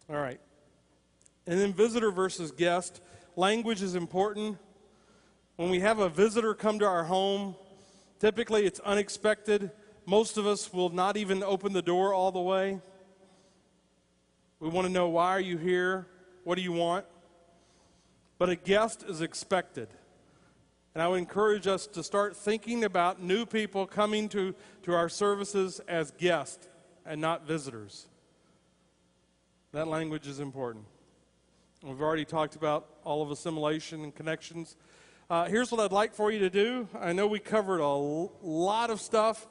All right. And then visitor versus guest. Language is important. When we have a visitor come to our home, typically it's unexpected. Most of us will not even open the door all the way. We want to know, why are you here? What do you want? But a guest is expected. And I would encourage us to start thinking about new people coming to our services as guests and not visitors. That language is important. We've already talked about all of assimilation and connections. Here's what I'd like for you to do. I know we covered a lot of stuff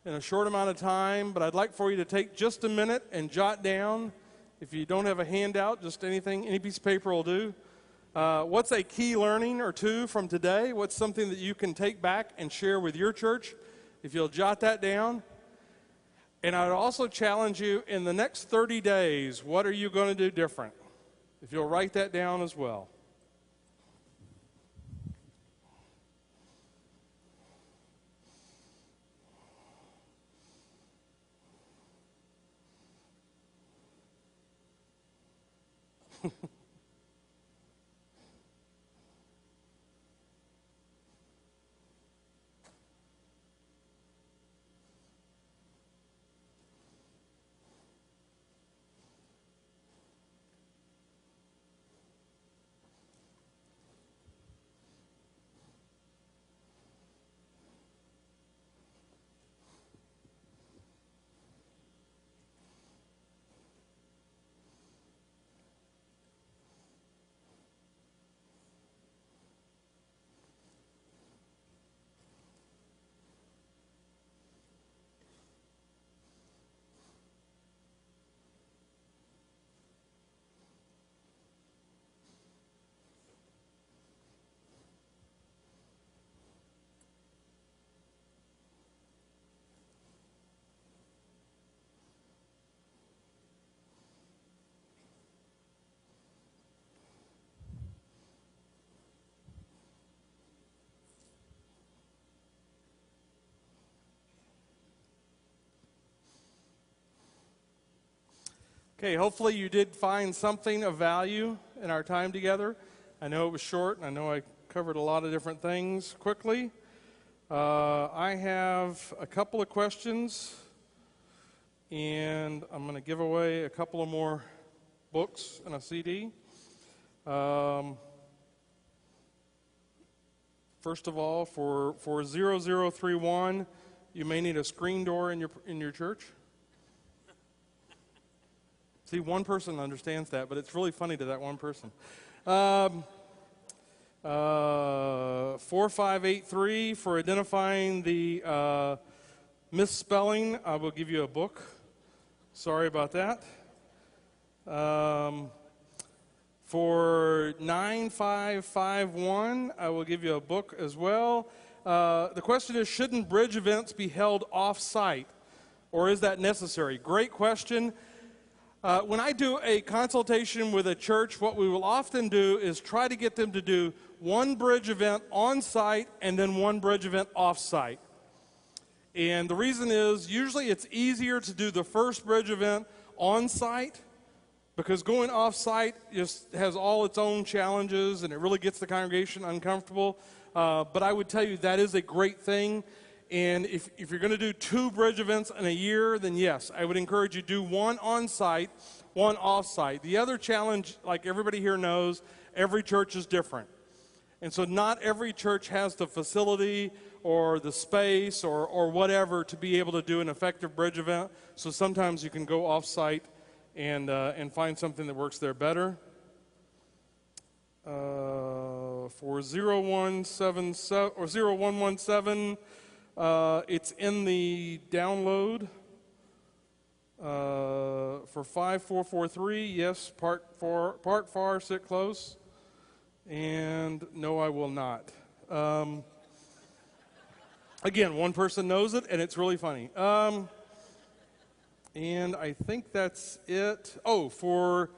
in a short amount of time, but I'd like for you to take just a minute and jot down. If you don't have a handout, just anything, any piece of paper will do. What's a key learning or two from today? What's something that you can take back and share with your church? If you'll jot that down. And I'd also challenge you, in the next 30 days, what are you going to do different? If you'll write that down as well. Okay, hopefully you did find something of value in our time together. I know it was short, and I know I covered a lot of different things quickly. I have a couple of questions, and I'm going to give away a couple of more books and a CD. First of all, for 0031, you may need a screen door in your church. See, one person understands that, but it's really funny to that one person. 4583, for identifying the misspelling, I will give you a book. Sorry about that. For 9551, I will give you a book as well. The question is, shouldn't bridge events be held off-site, or is that necessary? Great question. When I do a consultation with a church, what we will often do is try to get them to do one bridge event on-site and then one bridge event off-site. And the reason is, usually it's easier to do the first bridge event on-site, because going off-site just has all its own challenges and it really gets the congregation uncomfortable. But I would tell you that is a great thing. And if you're going to do 2 bridge events in a year, then yes, I would encourage you to do one on-site, one off-site. The other challenge, like everybody here knows, every church is different. And so not every church has the facility or the space or whatever to be able to do an effective bridge event. So sometimes you can go off-site and find something that works there better. For 0177 or 0117, it's in the download. For 5443, yes, part far, sit close. And no, I will not. Again, one person knows it, and it's really funny. And I think that's it. Oh, for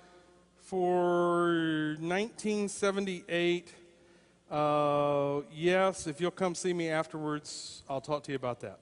1978, yes, if you'll come see me afterwards, I'll talk to you about that.